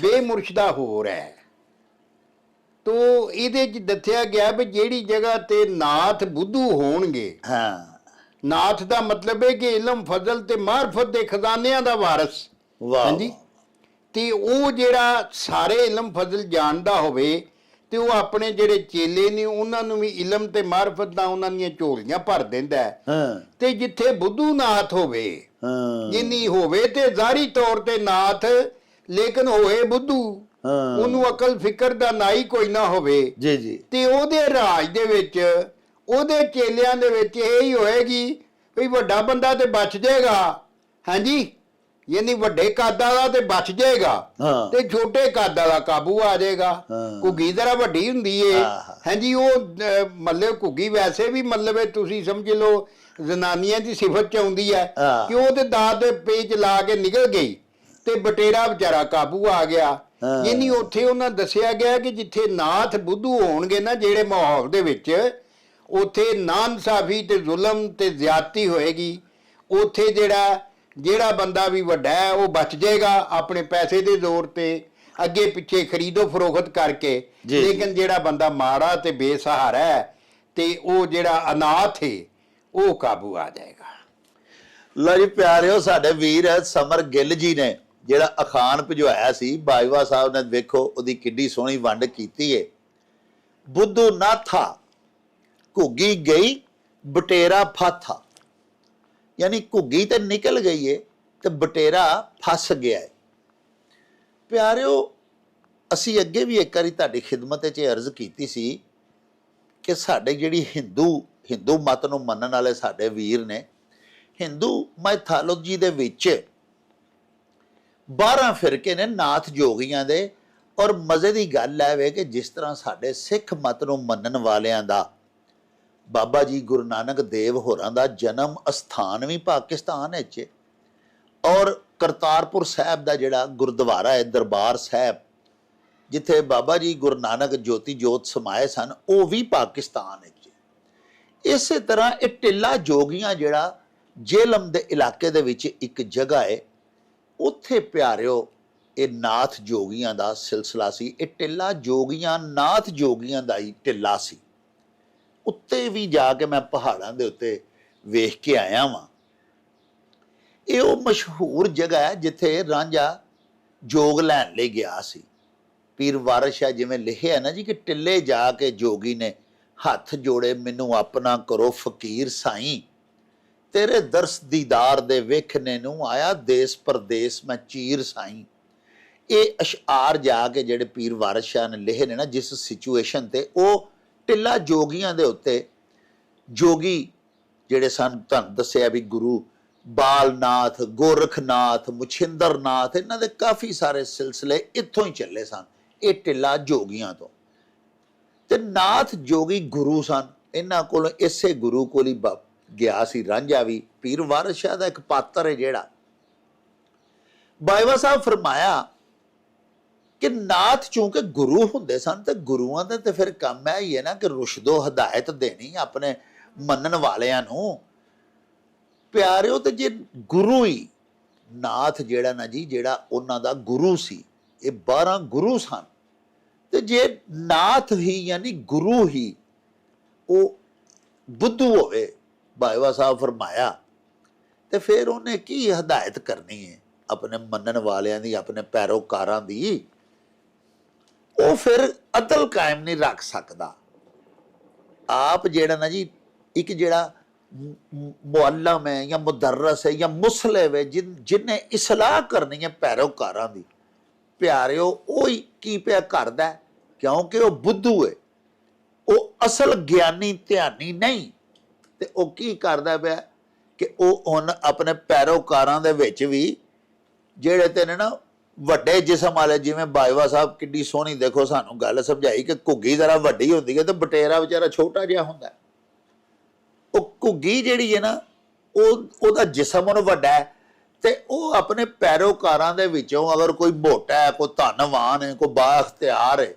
ਬੇਮੁਰਸ਼ਦਾ ਹੋਰ ਹੈ। ਤੋ ਇਹਦੇ 'ਚ ਦੱਸਿਆ ਗਿਆ ਵੀ ਜਿਹੜੀ ਜਗ੍ਹਾ ਤੇ ਨਾਥ ਬੁੱਧੂ ਹੋਣਗੇ, ਹਾਂ, ਨਾਥ ਦਾ ਮਤਲਬ ਹੈ ਕਿ ਇਲਮ ਫਜ਼ਲ ਤੇ ਮਾਰਫਤ ਦੇ ਖਜ਼ਾਨਿਆਂ ਦਾ ਵਾਰਸ, ਹਾਂਜੀ, ਤੇ ਉਹ ਜਿਹੜਾ ਸਾਰੇ ਇਲਮ ਫਜ਼ਲ ਜਾਣਦਾ ਹੋਵੇ ਤੇ ਉਹ ਆਪਣੇ ਜਿਹੜੇ ਚੇਲੇ ਨੇ ਉਹਨਾਂ ਨੂੰ ਵੀ ਇਲਮ ਤੇ ਮਾਰਫਤ ਦਾ ਉਹਨਾਂ ਦੀਆਂ ਝੋਲੀਆਂ ਭਰ ਦਿੰਦਾ। ਤੇ ਜਿੱਥੇ ਬੁੱਧੂ ਨਾਥ ਹੋਵੇ, ਜਿੰਨੀ ਹੋਵੇ ਤੇ ਜ਼ਾਹਰੀ ਤੌਰ ਤੇ ਨਾਥ, ਲੇਕਿਨ ਹੋਏ ਬੁੱਧੂ, ਉਹਨੂੰ ਅਕਲ ਫਿਕਰ ਦਾ ਨਾ ਹੀ ਕੋਈ ਨਾ ਹੋਵੇ ਜੀ ਜੀ, ਤੇ ਉਹਦੇ ਰਾਜ ਦੇ ਵਿੱਚ, ਉਹਦੇ ਚੇਲਿਆਂ ਦੇ ਵਿੱਚ ਇਹ ਹੀ ਹੋਏਗੀ ਵੀ ਵੱਡਾ ਬੰਦਾ ਤੇ ਬਚ ਜਾਏਗਾ, ਹਾਂਜੀ, ਯਾਨੀ ਵੱਡੇ ਕਾਦਾ ਦਾ ਤੇ ਬਚ ਜਾਏਗਾ ਤੇ ਛੋਟੇ ਕਾਦਾ ਦਾ ਕਾਬੂ ਆ ਜਾਏਗਾ। ਘੁੱਗੀ ਜ਼ਰਾ ਵੱਡੀ ਹੁੰਦੀ ਏ, ਹਾਂਜੀ, ਉਹ ਮਤਲਬ ਘੁੱਗੀ ਵੈਸੇ ਵੀ ਮਤਲਬ ਤੁਸੀਂ ਸਮਝ ਲਓ ਜ਼ਨਾਨੀਆਂ ਦੀ ਸਿਫਤ ਚ ਆਉਂਦੀ ਹੈ ਕਿ ਉਹ ਤੇ ਦਾਤ ਦੇ ਪੇਚ ਲਾ ਕੇ ਨਿਕਲ ਗਈ ਤੇ ਬਟੇਰਾ ਵਿਚਾਰਾ ਕਾਬੂ ਆ ਗਿਆ। ਯਾਨੀ ਉੱਥੇ ਉਹਨਾਂ ਦੱਸਿਆ ਗਿਆ ਕਿ ਜਿੱਥੇ ਨਾਥ ਬੁੱਧੂ ਹੋਣਗੇ ਨਾ ਜਿਹੜੇ ਮਾਹੌਲ ਦੇ ਵਿੱਚ, ਉੱਥੇ ਨਾਇਨਸਾਫੀ ਤੇ ਜ਼ੁਲਮ ਤੇ ਜ਼ਿਆਦਤੀ ਹੋਏਗੀ। ਉੱਥੇ ਜਿਹੜਾ ਬੰਦਾ ਵੀ ਵੱਡਾ ਹੈ ਉਹ ਬਚ ਜਾਏਗਾ ਆਪਣੇ ਪੈਸੇ ਦੇ ਜ਼ੋਰ ਤੇ, ਅੱਗੇ ਪਿੱਛੇ ਖਰੀਦੋ ਫਰੋਖਤ ਕਰਕੇ, ਲੇਕਿਨ ਜਿਹੜਾ ਬੰਦਾ ਮਾੜਾ ਤੇ ਬੇਸਹਾਰਾ ਹੈ ਤੇ ਉਹ ਜਿਹੜਾ ਅਨਾਥ ਹੈ ਉਹ ਕਾਬੂ ਆ ਜਾਏਗਾ। ਲਓ ਜੀ ਪਿਆਰਿਓ, ਸਾਡੇ ਵੀਰ ਸਮਰ ਗਿੱਲ ਜੀ ਨੇ ਜਿਹੜਾ ਅਖਾਣ ਭਿਜਵਾਇਆ ਸੀ ਬਾਜਵਾ ਸਾਹਿਬ ਨੇ, ਵੇਖੋ ਉਹਦੀ ਕਿੱਡੀ ਸੋਹਣੀ ਵੰਡ ਕੀਤੀ ਏ। ਬੁੱਧੂ ਨਾ ਥਾ, ਘੁੱਗੀ ਗਈ, ਬਟੇਰਾ ਫਾਥਾ। ਯਾਨੀ ਘੁੱਗੀ ਤੇ ਨਿਕਲ ਗਈ ਏ ਤੇ ਬਟੇਰਾ ਫਸ ਗਿਆ ਹੈ। ਪਿਆਰਿਓ, ਅਸੀਂ ਅੱਗੇ ਵੀ ਇੱਕ ਵਾਰੀ ਤੁਹਾਡੀ ਖਿਦਮਤ 'ਚ ਅਰਜ਼ ਕੀਤੀ ਸੀ ਕਿ ਸਾਡੇ ਜਿਹੜੀ ਹਿੰਦੂ ਮਤ ਨੂੰ ਮੰਨਣ ਵਾਲੇ ਸਾਡੇ ਵੀਰ ਨੇ, ਹਿੰਦੂ ਮਾਈਥੋਲੋਜੀ ਦੇ ਵਿੱਚ 12 ਫਿਰਕੇ ਨੇ ਨਾਥ ਜੋਗੀਆਂ ਦੇ। ਔਰ ਮਜ਼ੇ ਦੀ ਗੱਲ ਹੈ ਵੇ ਕਿ ਜਿਸ ਤਰ੍ਹਾਂ ਸਾਡੇ ਸਿੱਖ ਮਤ ਨੂੰ ਮੰਨਣ ਵਾਲਿਆਂ ਦਾ ਬਾਬਾ ਜੀ ਗੁਰੂ ਨਾਨਕ ਦੇਵ ਹੋਰਾਂ ਦਾ ਜਨਮ ਅਸਥਾਨ ਵੀ ਪਾਕਿਸਤਾਨ ਵਿੱਚ ਹੈ, ਔਰ ਕਰਤਾਰਪੁਰ ਸਾਹਿਬ ਦਾ ਜਿਹੜਾ ਗੁਰਦੁਆਰਾ ਹੈ ਦਰਬਾਰ ਸਾਹਿਬ, ਜਿੱਥੇ ਬਾਬਾ ਜੀ ਗੁਰੂ ਨਾਨਕ ਜੋਤੀ ਜੋਤ ਸਮਾਏ ਸਨ, ਉਹ ਵੀ ਪਾਕਿਸਤਾਨ ਵਿੱਚ। ਇਸੇ ਤਰ੍ਹਾਂ ਇਹ ਟਿੱਲਾ ਜੋਗੀਆਂ ਜਿਹੜਾ ਜੇਹਲਮ ਦੇ ਇਲਾਕੇ ਦੇ ਵਿੱਚ ਇੱਕ ਜਗ੍ਹਾ ਹੈ, ਉੱਥੇ ਪਿਆਰਿਓ ਇਹ ਨਾਥ ਜੋਗੀਆਂ ਦਾ ਸਿਲਸਿਲਾ ਸੀ। ਇਹ ਟਿੱਲਾ ਜੋਗੀਆਂ ਨਾਥ ਜੋਗੀਆਂ ਦਾ ਹੀ ਟਿੱਲਾ ਸੀ। ਉੱਤੇ ਵੀ ਜਾ ਕੇ ਮੈਂ ਪਹਾੜਾਂ ਦੇ ਉੱਤੇ ਵੇਖ ਕੇ ਆਇਆ ਵਾਂ। ਇਹ ਉਹ ਮਸ਼ਹੂਰ ਜਗ੍ਹਾ ਹੈ ਜਿੱਥੇ ਰਾਂਝਾ ਜੋਗ ਲੈਣ ਲਈ ਗਿਆ ਸੀ। ਪੀਰ ਵਾਰਿਸ ਸ਼ਾਹ ਜਿਵੇਂ ਲਿਖਿਆ ਨਾ ਜੀ ਕਿ ਟਿੱਲੇ ਜਾ ਕੇ ਜੋਗੀ ਨੇ ਹੱਥ ਜੋੜੇ, ਮੈਨੂੰ ਆਪਣਾ ਕਰੋ ਫਕੀਰ ਸਾਈਂ, ਤੇਰੇ ਦਰਸ ਦੀਦਾਰ ਦੇ ਵੇਖਣੇ ਨੂੰ ਆਇਆ ਦੇਸ ਪਰਦੇਸ ਮੈਂ ਚੀਰ ਸਾਈਂ। ਇਹ ਅਸ਼ਆਰ ਜਾ ਕੇ ਜਿਹੜੇ ਪੀਰ ਵਾਰਿਸ ਸ਼ਾਹ ਨੇ ਲਿਖੇ ਨੇ ਨਾ ਜਿਸ ਸਿਚੁਏਸ਼ਨ ਤੇ, ਉਹ ਟਿੱਲਾ ਜੋਗੀਆਂ ਦੇ ਉੱਤੇ ਜੋਗੀ ਜਿਹੜੇ ਸਨ, ਤੁਹਾਨੂੰ ਦੱਸਿਆ ਵੀ ਗੁਰੂ ਬਾਲਨਾਥ, ਗੋਰਖਨਾਥ, ਮੁਛਿੰਦਰਨਾਥ, ਇਹਨਾਂ ਦੇ ਕਾਫੀ ਸਾਰੇ ਸਿਲਸਿਲੇ ਇੱਥੋਂ ਹੀ ਚੱਲੇ ਸਨ, ਇਹ ਟਿੱਲਾ ਜੋਗੀਆਂ ਤੋਂ। ਤੇ ਨਾਥ ਜੋਗੀ ਗੁਰੂ ਸਨ, ਇਹਨਾਂ ਕੋਲ ਇਸੇ ਗੁਰੂ ਕੋਲ ਹੀ ਗਿਆ ਸੀ ਰਾਂਝਾ ਵੀ। ਪੀਰ ਵਾਰਿਸ ਸ਼ਾਹ ਦਾ ਇੱਕ ਪਾਤਰ ਹੈ ਜਿਹੜਾ ਬਾਜਵਾ ਸਾਹਿਬ ਫਰਮਾਇਆ ਕਿ ਨਾਥ ਚੂੰਕਿ ਗੁਰੂ ਹੁੰਦੇ ਸਨ ਤੇ ਗੁਰੂਆਂ ਦਾ ਤੇ ਫਿਰ ਕੰਮ ਹੈ ਹੀ ਹੈ ਨਾ ਕਿ ਰੁਸ਼ਦੋ ਹਦਾਇਤ ਦੇਣੀ ਆਪਣੇ ਮੰਨਣ ਵਾਲਿਆਂ ਨੂੰ। ਪਿਆਰਿਓ, ਤੇ ਜੇ ਗੁਰੂ ਹੀ ਨਾਥ ਜਿਹੜਾ ਨਾ ਜੀ, ਜਿਹੜਾ ਉਹਨਾਂ ਦਾ ਗੁਰੂ ਸੀ, ਇਹ 12 ਗੁਰੂ ਸਨ, ਤੇ ਜੇ ਨਾਥ ਹੀ ਯਾਨੀ ਗੁਰੂ ਹੀ ਉਹ ਬੁੱਧੂ ਹੋਵੇ, ਬਾਜਵਾ ਸਾਹਿਬ ਫਰਮਾਇਆ, ਤੇ ਫਿਰ ਉਹਨੇ ਕੀ ਹਦਾਇਤ ਕਰਨੀ ਹੈ ਆਪਣੇ ਮੰਨਣ ਵਾਲਿਆਂ ਦੀ, ਆਪਣੇ ਪੈਰੋਕਾਰਾਂ ਦੀ। ਉਹ ਫਿਰ ਅਦਲ ਕਾਇਮ ਨਹੀਂ ਰੱਖ ਸਕਦਾ। ਆਪ ਜਿਹੜਾ ਨਾ ਜੀ, ਇੱਕ ਜਿਹੜਾ ਮੁਅੱਲਮ ਹੈ ਜਾਂ ਮੁਦਰਸ ਹੈ ਜਾਂ ਮੁਸਲਿਮ ਹੈ, ਜਿਹਨੇ ਇਸਲਾਹ ਕਰਨੀ ਹੈ ਪੈਰੋਕਾਰਾਂ ਦੀ, ਪਿਆਰਿਓ ਉਹ ਹੀ ਕੀ ਪਿਆ ਕਰਦਾ, ਕਿਉਂਕਿ ਉਹ ਬੁੱਧੂ ਹੈ, ਉਹ ਅਸਲ ਗਿਆਨੀ ਧਿਆਨੀ ਨਹੀਂ। ਤੇ ਉਹ ਕੀ ਕਰਦਾ ਪਿਆ ਕਿ ਉਹ ਹੁਣ ਆਪਣੇ ਪੈਰੋਕਾਰਾਂ ਦੇ ਵਿੱਚ ਵੀ ਜਿਹੜੇ ਤੇ ਨੇ ਨਾ ਵੱਡੇ ਜਿਸਮ ਵਾਲੇ, ਜਿਵੇਂ ਬਾਜਵਾ ਸਾਹਿਬ ਕਿੱਡੀ ਸੋਹਣੀ ਦੇਖੋ ਸਾਨੂੰ ਗੱਲ ਸਮਝਾਈ ਕਿ ਘੁੱਗੀ ਜ਼ਰਾ ਵੱਡੀ ਹੁੰਦੀ ਹੈ ਤੇ ਬਟੇਰਾ ਵਿਚਾਰਾ ਛੋਟਾ ਜਿਹਾ ਹੁੰਦਾ। ਉਹ ਘੁੱਗੀ ਜਿਹੜੀ ਹੈ ਨਾ, ਉਹਦਾ ਜਿਸਮ ਉਹਨੂੰ ਵੱਡਾ ਹੈ, ਤੇ ਉਹ ਆਪਣੇ ਪੈਰੋਕਾਰਾਂ ਦੇ ਵਿੱਚੋਂ ਅਗਰ ਕੋਈ ਮੋਟਾ ਹੈ, ਕੋਈ ਧਨਵਾਨ ਹੈ, ਕੋਈ ਬਾਇਖਤਿਆਰ ਹੈ,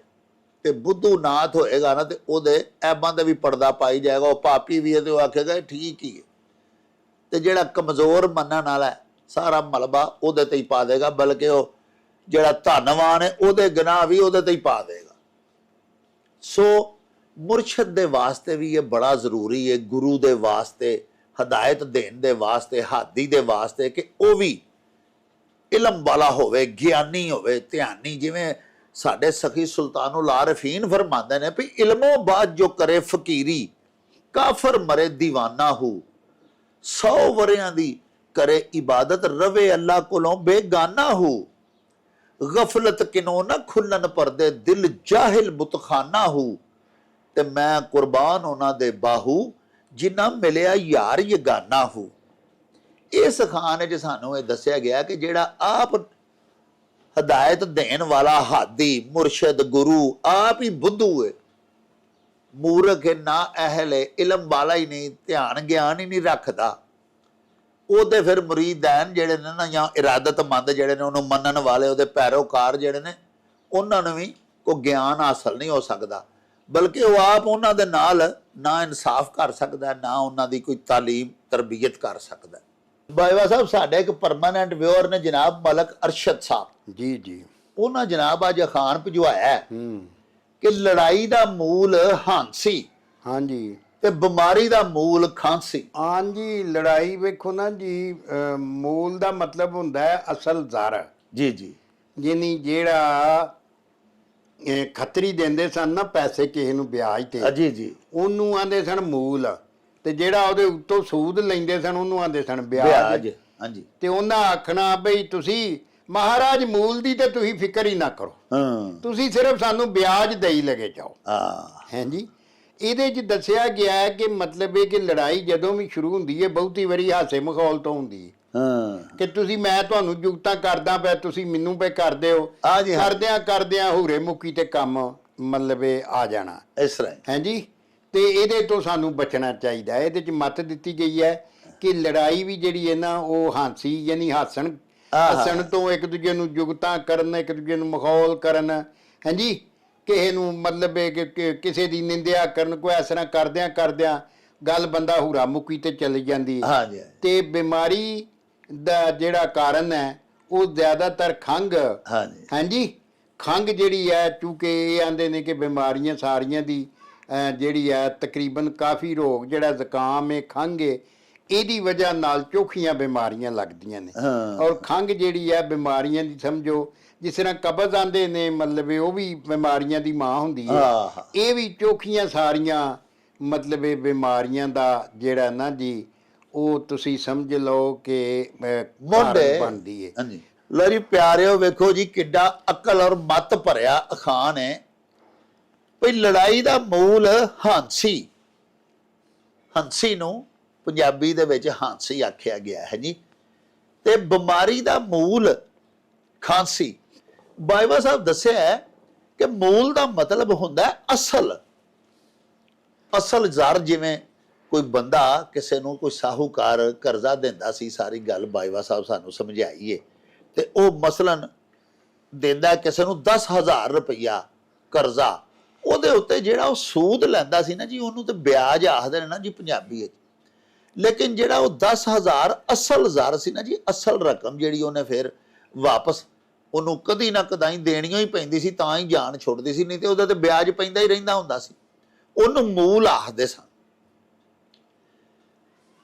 ਤੇ ਬੁੱਧੂ ਨਾਥ ਹੋਏਗਾ ਨਾ, ਤੇ ਉਹਦੇ ਐਬਾਂ ਦੇ ਵੀ ਪਰਦਾ ਪਾਈ ਜਾਏਗਾ। ਉਹ ਪਾਪੀ ਵੀ ਹੈ ਤੇ ਉਹ ਆਖੇਗਾ ਠੀਕ ਹੀ ਹੈ, ਤੇ ਜਿਹੜਾ ਕਮਜ਼ੋਰ ਮੰਨਣ ਵਾਲਾ ਸਾਰਾ ਮਲਬਾ ਉਹਦੇ ਤੇ ਹੀ ਪਾ ਦੇਗਾ, ਬਲਕਿ ਉਹ ਜਿਹੜਾ ਧਨਵਾਨ ਹੈ ਉਹਦੇ ਗੁਨਾਹ ਵੀ ਉਹਦੇ ਤੇ ਹੀ ਪਾ ਦੇਗਾ। ਸੋ ਮੁਰਸ਼ਿਦ ਦੇ ਵਾਸਤੇ ਵੀ ਇਹ ਬੜਾ ਜ਼ਰੂਰੀ ਹੈ, ਗੁਰੂ ਦੇ ਵਾਸਤੇ, ਹਦਾਇਤ ਦੇਣ ਦੇ ਵਾਸਤੇ, ਹਾਦੀ ਦੇ ਵਾਸਤੇ, ਕਿ ਉਹ ਵੀ ਇਲਮ ਵਾਲਾ ਹੋਵੇ, ਗਿਆਨੀ ਹੋਵੇ, ਧਿਆਨੀ। ਜਿਵੇਂ ਸਾਡੇ ਸਖੀ ਸੁਲਤਾනුਲ ਆਰਿਫੀਨ ਫਰਮਾਉਂਦੇ ਨੇ ਵੀ ਇਲਮੋਂ ਬਾਅਦ ਜੋ ਕਰੇ ਫਕੀਰੀ, ਕਾਫਰ ਮਰੇ ਦੀਵਾਨਾ ਹੂ, 100 ਵਰਿਆਂ ਦੀ ਕਰੇ ਇਬਾਦਤ, ਰਵੇ ਅੱਲਾ ਕੋਲੋਂ ਬੇਗਾਨਾ ਹੂ, ਗਫਲਤ ਕਿਨੋਂ ਨਾ ਖੁੱਲਣ ਪਰਦੇ, ਦਿਲ ਜਾਹਿਲ ਬੁਤਖਾਨਾ ਹੂ, ਤੇ ਮੈਂ ਕੁਰਬਾਨ ਉਹਨਾਂ ਦੇ ਬਾਹੂ, ਜਿੰਨਾ ਮਿਲਿਆ ਯਾਰ ਯਗਾਨਾ ਹੂ। ਇਸ ਖਾਨ ਵਿੱਚ ਸਾਨੂੰ ਇਹ ਦੱਸਿਆ ਗਿਆ ਕਿ ਜਿਹੜਾ ਆਪ ਹਦਾਇਤ ਦੇਣ ਵਾਲਾ ਹਾਦੀ, ਮੁਰਸ਼ਿਦ, ਗੁਰੂ ਆਪ ਹੀ ਬੁੱਧੂ ਹੈ, ਮੂਰਖ ਹੈ, ਨਾ ਅਹਿਲ ਹੈ, ਇਲਮ ਵਾਲਾ ਹੀ ਨਹੀਂ, ਧਿਆਨ ਗਿਆਨ ਹੀ ਨਹੀਂ ਰੱਖਦਾ। ਉਹਦੇ ਫਿਰ ਮੁਰੀਦਾਨ ਜਿਹੜੇ ਨੇ ਨਾ, ਜਾਂ ਇਰਾਦਤਮੰਦ ਜਿਹੜੇ ਨੇ, ਉਹਨੂੰ ਮੰਨਣ ਵਾਲੇ, ਉਹਦੇ ਪੈਰੋਕਾਰ ਜਿਹੜੇ ਨੇ, ਉਹਨਾਂ ਨੂੰ ਵੀ ਕੋਈ ਗਿਆਨ ਹਾਸਲ ਨਹੀਂ ਹੋ ਸਕਦਾ, ਬਲਕਿ ਉਹ ਆਪ ਉਹਨਾਂ ਦੇ ਨਾਲ ਨਾ ਇਨਸਾਫ ਕਰ ਸਕਦਾ, ਨਾ ਉਹਨਾਂ ਦੀ ਕੋਈ ਤਾਲੀਮ ਤਰਬੀਅਤ ਕਰ ਸਕਦਾ। ਬਾਜਵਾ ਸਾਹਿਬ, ਸਾਡੇ ਇੱਕ ਪਰਮਾਨੈਂਟ ਵਿਊਅਰ ਨੇ ਜਨਾਬ ਮਲਕ ਅਰਸ਼ਦ ਸਾਹਿਬ ਜੀ ਜੀ, ਉਹਨਾਂ ਜਨਾਬ ਅੱਜ ਅਖਾਣ ਭਿਜਵਾਇਆ ਕਿ ਲੜਾਈ ਦਾ ਮੂਲ ਹਾਂਸੀ, ਹਾਂਜੀ, ਤੇ ਬਿਮਾਰੀ ਦਾ ਮੂਲ ਖਾਂਸੀ। ਹਾਂਜੀ, ਲੜਾਈ ਵੇਖੋ ਨਾ ਜੀ, ਮੂਲ ਦਾ ਮਤਲਬ ਹੁੰਦਾ ਹੈ ਅਸਲ ਜ਼ਰ। ਜੀ ਜੀ ਯਾਨੀ ਜਿਹੜਾ ਖੱਤਰੀ ਦਿੰਦੇ ਸਨ ਨਾ ਪੈਸੇ ਕਿਸੇ ਨੂੰ ਵਿਆਜ ਤੇ, ਜੀ ਜੀ ਉਹਨੂੰ ਆਂਦੇ ਸਨ ਮੂਲ, ਤੇ ਜਿਹੜਾ ਉਹਦੇ ਉੱਤੋਂ ਸੂਦ ਲੈਂਦੇ ਸਨ ਉਹਨੂੰ ਆਂਦੇ ਸਨ ਵਿਆਜ। ਵਿਆਜ, ਹਾਂਜੀ। ਤੇ ਉਹਨਾਂ ਆਖਣਾ ਬਈ ਤੁਸੀਂ ਮਹਾਰਾਜ ਮੂਲ ਦੀ ਤੇ ਤੁਸੀਂ ਫਿਕਰ ਹੀ ਨਾ ਕਰੋ, ਹਾਂ ਤੁਸੀਂ ਸਿਰਫ ਸਾਨੂੰ ਵਿਆਜ ਦੇਈ ਲਗੇ ਜਾਓ। ਹਾਂਜੀ। ਇਹਦੇ 'ਚ ਦੱਸਿਆ ਗਿਆ ਹੈ ਕਿ ਮਤਲਬ ਇਹ ਕਿ ਲੜਾਈ ਜਦੋਂ ਵੀ ਸ਼ੁਰੂ ਹੁੰਦੀ ਹੈ ਬਹੁਤੀ ਵਾਰੀ ਹਾਸੇ ਮਖੌਲ ਤੋਂ ਹੁੰਦੀ ਹੈ ਹਾਂ ਕਿ ਤੁਸੀਂ, ਮੈਂ ਤੁਹਾਨੂੰ ਜੁਗਤਾਂ ਕਰਦਾ ਪਿਆ, ਤੁਸੀਂ ਮੈਨੂੰ ਪੇ ਕਰਦੇ ਹੋ, ਹਾਂਜੀ, ਹਾਂਜੀ। ਕਰਦਿਆਂ ਕਰਦਿਆਂ ਹੂਰੇ ਮੁੱਕੀ ਤੇ ਕੰਮ ਮਤਲਬ ਇਹ ਆ ਜਾਣਾ। ਇਸ ਤਰ੍ਹਾਂ ਹੀ। ਹਾਂਜੀ, ਤੇ ਇਹਦੇ ਤੋਂ ਸਾਨੂੰ ਬਚਣਾ ਚਾਹੀਦਾ ਹੈ। ਇਹਦੇ 'ਚ ਮੱਤ ਦਿੱਤੀ ਗਈ ਹੈ ਕਿ ਲੜਾਈ ਵੀ ਜਿਹੜੀ ਹੈ ਨਾ ਉਹ ਹਾਸੀ ਯਾਨੀ ਹੱਸਣ ਤੋਂ, ਇੱਕ ਦੂਜੇ ਨੂੰ ਜੁਗਤਾਂ ਕਰਨ, ਇੱਕ ਦੂਜੇ ਨੂੰ ਮਖੌਲ ਕਰਨ, ਹਾਂਜੀ, ਕਿਸੇ ਨੂੰ ਮਤਲਬ ਇਹ ਕਿ ਕਿਸੇ ਦੀ ਨਿੰਦਿਆ ਕਰਨ, ਕੋਈ ਇਸ ਤਰ੍ਹਾਂ ਕਰਦਿਆਂ ਕਰਦਿਆਂ ਗੱਲ ਬੰਦਾ ਹੂਰਾ ਮੁੱਕੀ ਤੇ ਚਲੀ ਜਾਂਦੀ ਹੈ। ਹਾਂਜੀ ਤੇ ਬਿਮਾਰੀ ਦਾ ਜਿਹੜਾ ਕਾਰਨ ਹੈ ਉਹ ਜ਼ਿਆਦਾਤਰ ਖੰਘ। ਹਾਂਜੀ ਹਾਂਜੀ, ਖੰਘ ਜਿਹੜੀ ਹੈ, ਚੂੰਕਿ ਇਹ ਆਂਦੇ ਨੇ ਕਿ ਬਿਮਾਰੀਆਂ ਸਾਰੀਆਂ ਦੀ ਜਿਹੜੀ ਹੈ ਤਕਰੀਬਨ ਕਾਫੀ ਰੋਗ, ਜਿਹੜਾ ਜ਼ੁਕਾਮ ਹੈ, ਖੰਘ ਹੈ, ਇਹਦੀ ਵਜ੍ਹਾ ਨਾਲ ਚੋਖੀਆਂ ਬਿਮਾਰੀਆਂ ਲੱਗਦੀਆਂ ਨੇ। ਔਰ ਖੰਘ ਜਿਹੜੀ ਹੈ ਬਿਮਾਰੀਆਂ ਦੀ, ਸਮਝੋ ਜਿਸ ਤਰ੍ਹਾਂ ਕਬਜ਼ ਆਂਦੇ ਨੇ, ਮਤਲਬ ਉਹ ਵੀ ਬਿਮਾਰੀਆਂ ਦੀ ਮਾਂ ਹੁੰਦੀ ਹੈ। ਇਹ ਵੀ ਚੋਖੀਆਂ ਸਾਰੀਆਂ ਮਤਲਬ ਇਹ ਬਿਮਾਰੀਆਂ ਦਾ ਜਿਹੜਾ ਨਾ ਜੀ, ਉਹ ਤੁਸੀਂ ਸਮਝ ਲਓ ਕਿ ਕਾਰਨ ਬਣਦੀ ਹੈ। ਹਾਂਜੀ, ਲਓ ਜੀ ਪਿਆਰਿਓ, ਵੇਖੋ ਜੀ ਕਿੱਡਾ ਅਕਲ ਔਰ ਮੱਤ ਭਰਿਆ ਅਖਾਣ ਹੈ। ਭਈ ਲੜਾਈ ਦਾ ਮੂਲ ਹਾਂਸੀ। ਹੰਸੀ ਨੂੰ ਪੰਜਾਬੀ ਦੇ ਵਿੱਚ ਹਾਂਸੀ ਆਖਿਆ ਗਿਆ ਹੈ ਜੀ। ਤੇ ਬਿਮਾਰੀ ਦਾ ਮੂਲ ਖਾਂਸੀ। ਬਾਈਵਾ ਸਾਹਿਬ ਦੱਸਿਆ ਹੈ ਕਿ ਮੂਲ ਦਾ ਮਤਲਬ ਹੁੰਦਾ ਅਸਲ। ਅਸਲ ਜ਼ਰ, ਜਿਵੇਂ ਕੋਈ ਬੰਦਾ ਕਿਸੇ ਨੂੰ, ਕੋਈ ਸਾਹੂਕਾਰ ਕਰਜ਼ਾ ਦਿੰਦਾ ਸੀ, ਸਾਰੀ ਗੱਲ ਬਾਈਵਾ ਸਾਹਿਬ ਸਾਨੂੰ ਸਮਝਾਈਏ, ਤੇ ਉਹ ਮਸਲਨ ਦਿੰਦਾ ਕਿਸੇ ਨੂੰ 10,000 ਰੁਪਈਆ ਕਰਜ਼ਾ, ਉਹਦੇ ਉੱਤੇ ਜਿਹੜਾ ਉਹ ਸੂਦ ਲੈਂਦਾ ਸੀ ਨਾ ਜੀ, ਉਹਨੂੰ ਤੇ ਵਿਆਜ ਆਖਦੇ ਨੇ ਨਾ ਜੀ ਪੰਜਾਬੀ ਵਿੱਚ। ਲੇਕਿਨ ਜਿਹੜਾ ਉਹ 10,000 ਅਸਲ ਜ਼ਰ ਸੀ ਨਾ ਜੀ, ਅਸਲ ਰਕਮ ਜਿਹੜੀ ਉਹਨੇ ਫਿਰ ਵਾਪਸ ਉਹਨੂੰ ਕਦੀ ਨਾ ਕਦਾਈ ਦੇਣੀਆਂ ਹੀ ਪੈਂਦੀ ਸੀ, ਤਾਂ ਹੀ ਜਾਨ ਛੁੱਟਦੀ ਸੀ, ਨਹੀਂ ਤੇ ਉਹਦਾ ਤੇ ਵਿਆਜ ਪੈਂਦਾ ਹੀ ਰਹਿੰਦਾ ਹੁੰਦਾ ਸੀ। ਉਹਨੂੰ ਮੂਲ ਆਖਦੇ ਸਨ।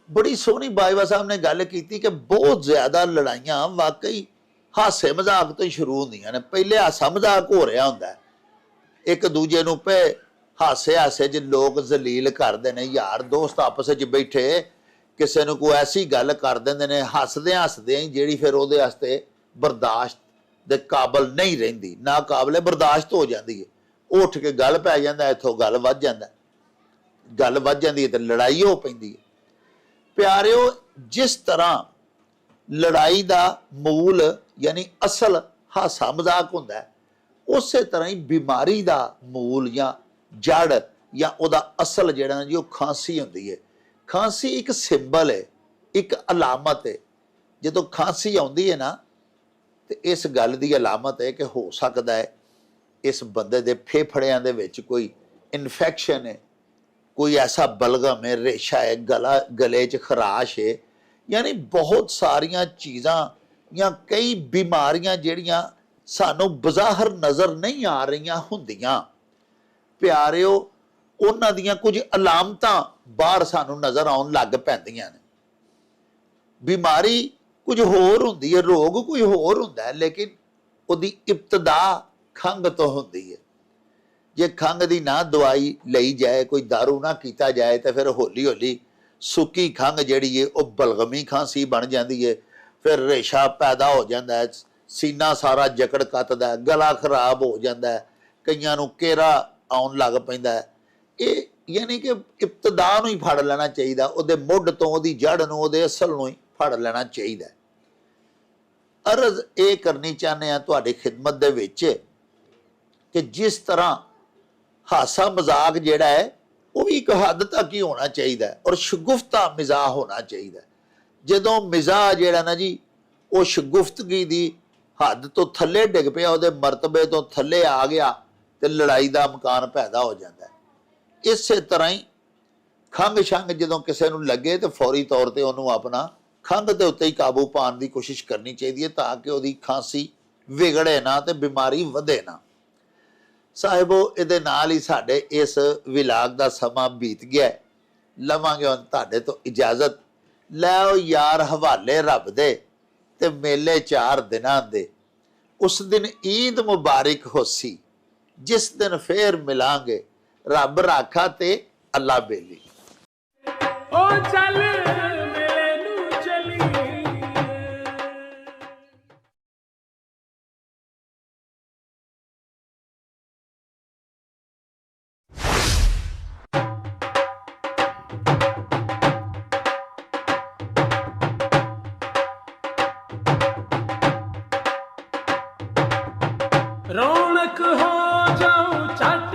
ਬੜੀ ਸੋਹਣੀ ਬਾਈਵਾ ਸਾਹਿਬ ਨੇ ਗੱਲ ਕੀਤੀ ਕਿ ਬਹੁਤ ਜ਼ਿਆਦਾ ਲੜਾਈਆਂ ਵਾਕਈ ਹਾਸੇ ਮਜ਼ਾਕ ਤੋਂ ਹੀ ਸ਼ੁਰੂ ਹੁੰਦੀਆਂ ਨੇ। ਪਹਿਲੇ ਹਾਸਾ ਮਜ਼ਾਕ ਹੋ ਰਿਹਾ ਹੁੰਦਾ, ਇੱਕ ਦੂਜੇ ਨੂੰ ਪੇ ਹਾਸੇ ਹਾਸੇ 'ਚ ਲੋਕ ਜ਼ਲੀਲ ਕਰਦੇ ਨੇ। ਯਾਰ ਦੋਸਤ ਆਪਸ ਵਿੱਚ ਬੈਠੇ ਕਿਸੇ ਨੂੰ ਕੋਈ ਐਸੀ ਗੱਲ ਕਰ ਦਿੰਦੇ ਨੇ, ਹੱਸਦਿਆਂ ਹੱਸਦਿਆਂ ਹੀ, ਜਿਹੜੀ ਫਿਰ ਉਹਦੇ ਵਾਸਤੇ ਬਰਦਾਸ਼ਤ ਦੇ ਕਾਬਲ ਨਹੀਂ ਰਹਿੰਦੀ, ਨਾ ਕਾਬਲੇ ਬਰਦਾਸ਼ਤ ਹੋ ਜਾਂਦੀ ਹੈ। ਉਹ ਉੱਠ ਕੇ ਗੱਲ ਪੈ ਜਾਂਦਾ, ਇੱਥੋਂ ਗੱਲ ਵੱਧ ਜਾਂਦਾ, ਗੱਲ ਵੱਧ ਜਾਂਦੀ ਹੈ ਤੇ ਲੜਾਈ ਹੋ ਪੈਂਦੀ ਹੈ। ਪਿਆਰਿਓ, ਜਿਸ ਤਰ੍ਹਾਂ ਲੜਾਈ ਦਾ ਮੂਲ ਯਾਨੀ ਅਸਲ ਹਾਸਾ ਮਜ਼ਾਕ ਹੁੰਦਾ ਹੈ, ਉਸੇ ਤਰ੍ਹਾਂ ਹੀ ਬਿਮਾਰੀ ਦਾ ਮੂਲ ਜਾਂ ਜੜ ਜਾਂ ਉਹਦਾ ਅਸਲ ਜਿਹੜਾ ਨਾ ਜੀ, ਉਹ ਖਾਂਸੀ ਹੁੰਦੀ ਹੈ। ਖਾਂਸੀ ਇੱਕ ਸਿੰਬਲ ਹੈ, ਇੱਕ ਅਲਾਮਤ ਹੈ। ਜਦੋਂ ਖਾਂਸੀ ਆਉਂਦੀ ਹੈ ਨਾ, ਤੇ ਇਸ ਗੱਲ ਦੀ ਅਲਾਮਤ ਹੈ ਕਿ ਹੋ ਸਕਦਾ ਹੈ ਇਸ ਬੰਦੇ ਦੇ ਫੇਫੜਿਆਂ ਦੇ ਵਿੱਚ ਕੋਈ ਇਨਫੈਕਸ਼ਨ ਹੈ, ਕੋਈ ਐਸਾ ਬਲਗਮ ਹੈ, ਰੇਸ਼ਾ ਹੈ, ਗਲੇ 'ਚ ਖਰਾਸ਼ ਹੈ, ਯਾਨੀ ਬਹੁਤ ਸਾਰੀਆਂ ਚੀਜ਼ਾਂ ਜਾਂ ਕਈ ਬਿਮਾਰੀਆਂ ਜਿਹੜੀਆਂ ਸਾਨੂੰ ਬਜ਼ਾਹਰ ਨਜ਼ਰ ਨਹੀਂ ਆ ਰਹੀਆਂ ਹੁੰਦੀਆਂ। ਪਿਆਰਿਓ, ਉਹਨਾਂ ਦੀਆਂ ਕੁਝ ਅਲਾਮਤਾਂ ਬਾਹਰ ਸਾਨੂੰ ਨਜ਼ਰ ਆਉਣ ਲੱਗ ਪੈਂਦੀਆਂ ਨੇ। ਬਿਮਾਰੀ ਕੁਝ ਹੋਰ ਹੁੰਦੀ ਹੈ, ਰੋਗ ਕੋਈ ਹੋਰ ਹੁੰਦਾ ਹੈ, ਲੇਕਿਨ ਉਹਦੀ ਇਬਤਦਾ ਖੰਘ ਤੋਂ ਹੁੰਦੀ ਹੈ। ਜੇ ਖੰਘ ਦੀ ਨਾ ਦਵਾਈ ਲਈ ਜਾਏ, ਕੋਈ ਦਾਰੂ ਨਾ ਕੀਤਾ ਜਾਏ, ਤਾਂ ਫਿਰ ਹੌਲੀ ਹੌਲੀ ਸੁੱਕੀ ਖੰਘ ਜਿਹੜੀ ਹੈ ਉਹ ਬਲਗਮੀ ਖਾਂਸੀ ਬਣ ਜਾਂਦੀ ਹੈ। ਫਿਰ ਰੇਸ਼ਾ ਪੈਦਾ ਹੋ ਜਾਂਦਾ ਹੈ, ਸੀਨਾ ਸਾਰਾ ਜਕੜ ਕੱਤਦਾ, ਗਲਾ ਖਰਾਬ ਹੋ ਜਾਂਦਾ, ਕਈਆਂ ਨੂੰ ਘੇਰਾ ਆਉਣ ਲੱਗ ਪੈਂਦਾ। ਇਹ ਯਾਨੀ ਕਿ ਇਬਤਦਾ ਨੂੰ ਹੀ ਫੜ ਲੈਣਾ ਚਾਹੀਦਾ, ਉਹਦੇ ਮੁੱਢ ਤੋਂ, ਉਹਦੀ ਜੜ ਨੂੰ, ਉਹਦੇ ਅਸਲ ਨੂੰ ਹੀ ਫੜ ਲੈਣਾ ਚਾਹੀਦਾ। ਅਰਜ਼ ਇਹ ਕਰਨੀ ਚਾਹੁੰਦੇ ਹਾਂ ਤੁਹਾਡੀ ਖਿਦਮਤ ਦੇ ਵਿੱਚ ਕਿ ਜਿਸ ਤਰ੍ਹਾਂ ਹਾਸਾ ਮਜ਼ਾਕ ਜਿਹੜਾ ਹੈ ਉਹ ਵੀ ਇੱਕ ਹੱਦ ਤੱਕ ਹੀ ਹੋਣਾ ਚਾਹੀਦਾ ਹੈ, ਔਰ ਸ਼ਗੁਫਤਾ ਮਿਜ਼ਾਹ ਹੋਣਾ ਚਾਹੀਦਾ। ਜਦੋਂ ਮਿਜ਼ਾਹ ਜਿਹੜਾ ਨਾ ਜੀ, ਉਹ ਸ਼ਗੁਫਤਗੀ ਦੀ ਹੱਦ ਤੋਂ ਥੱਲੇ ਡਿੱਗ ਪਿਆ, ਉਹਦੇ ਮਰਤਬੇ ਤੋਂ ਥੱਲੇ ਆ ਗਿਆ, ਤੇ ਲੜਾਈ ਦਾ ਮਕਾਨ ਪੈਦਾ ਹੋ ਜਾਂਦਾ ਹੈ। ਇਸੇ ਤਰ੍ਹਾਂ ਹੀ ਖੰਘ ਛੰਘ ਜਦੋਂ ਕਿਸੇ ਨੂੰ ਲੱਗੇ, ਤੇ ਫੌਰੀ ਤੌਰ ਤੇ ਉਹਨੂੰ ਆਪਣਾ ਖੰਘ ਦੇ ਉੱਤੇ ਹੀ ਕਾਬੂ ਪਾਉਣ ਦੀ ਕੋਸ਼ਿਸ਼ ਕਰਨੀ ਚਾਹੀਦੀ ਹੈ, ਤਾਂ ਕਿ ਉਹਦੀ ਖਾਂਸੀ ਵਿਗੜੇ ਨਾ ਤੇ ਬਿਮਾਰੀ ਵਧੇ ਨਾ। ਸਾਹਿਬੋ, ਇਹਦੇ ਨਾਲ ਹੀ ਸਾਡੇ ਇਸ ਵਿਲਾਗ ਦਾ ਸਮਾਂ ਬੀਤ ਗਿਆ। ਲਵਾਂਗੇ ਹੁਣ ਤੁਹਾਡੇ ਤੋਂ ਇਜਾਜ਼ਤ। ਲੈਓ ਯਾਰ ਹਵਾਲੇ ਰੱਬ ਦੇ, ਤੇ ਮੇਲੇ 4 ਦਿਨਾਂ ਦੇ। ਉਸ ਦਿਨ ਈਦ ਮੁਬਾਰਕ ਹੋਸੀ, ਜਿਸ ਦਿਨ ਫੇਰ ਮਿਲਾਂਗੇ। ਰੱਬ ਰਾਖਾ ਤੇ ਅੱਲਾ ਬੇਲੀ। ਓ ਚੱਲ ਮੇਲੇ ਨੂੰ ਚਲੀਏ। रौनक हो जाऊं चट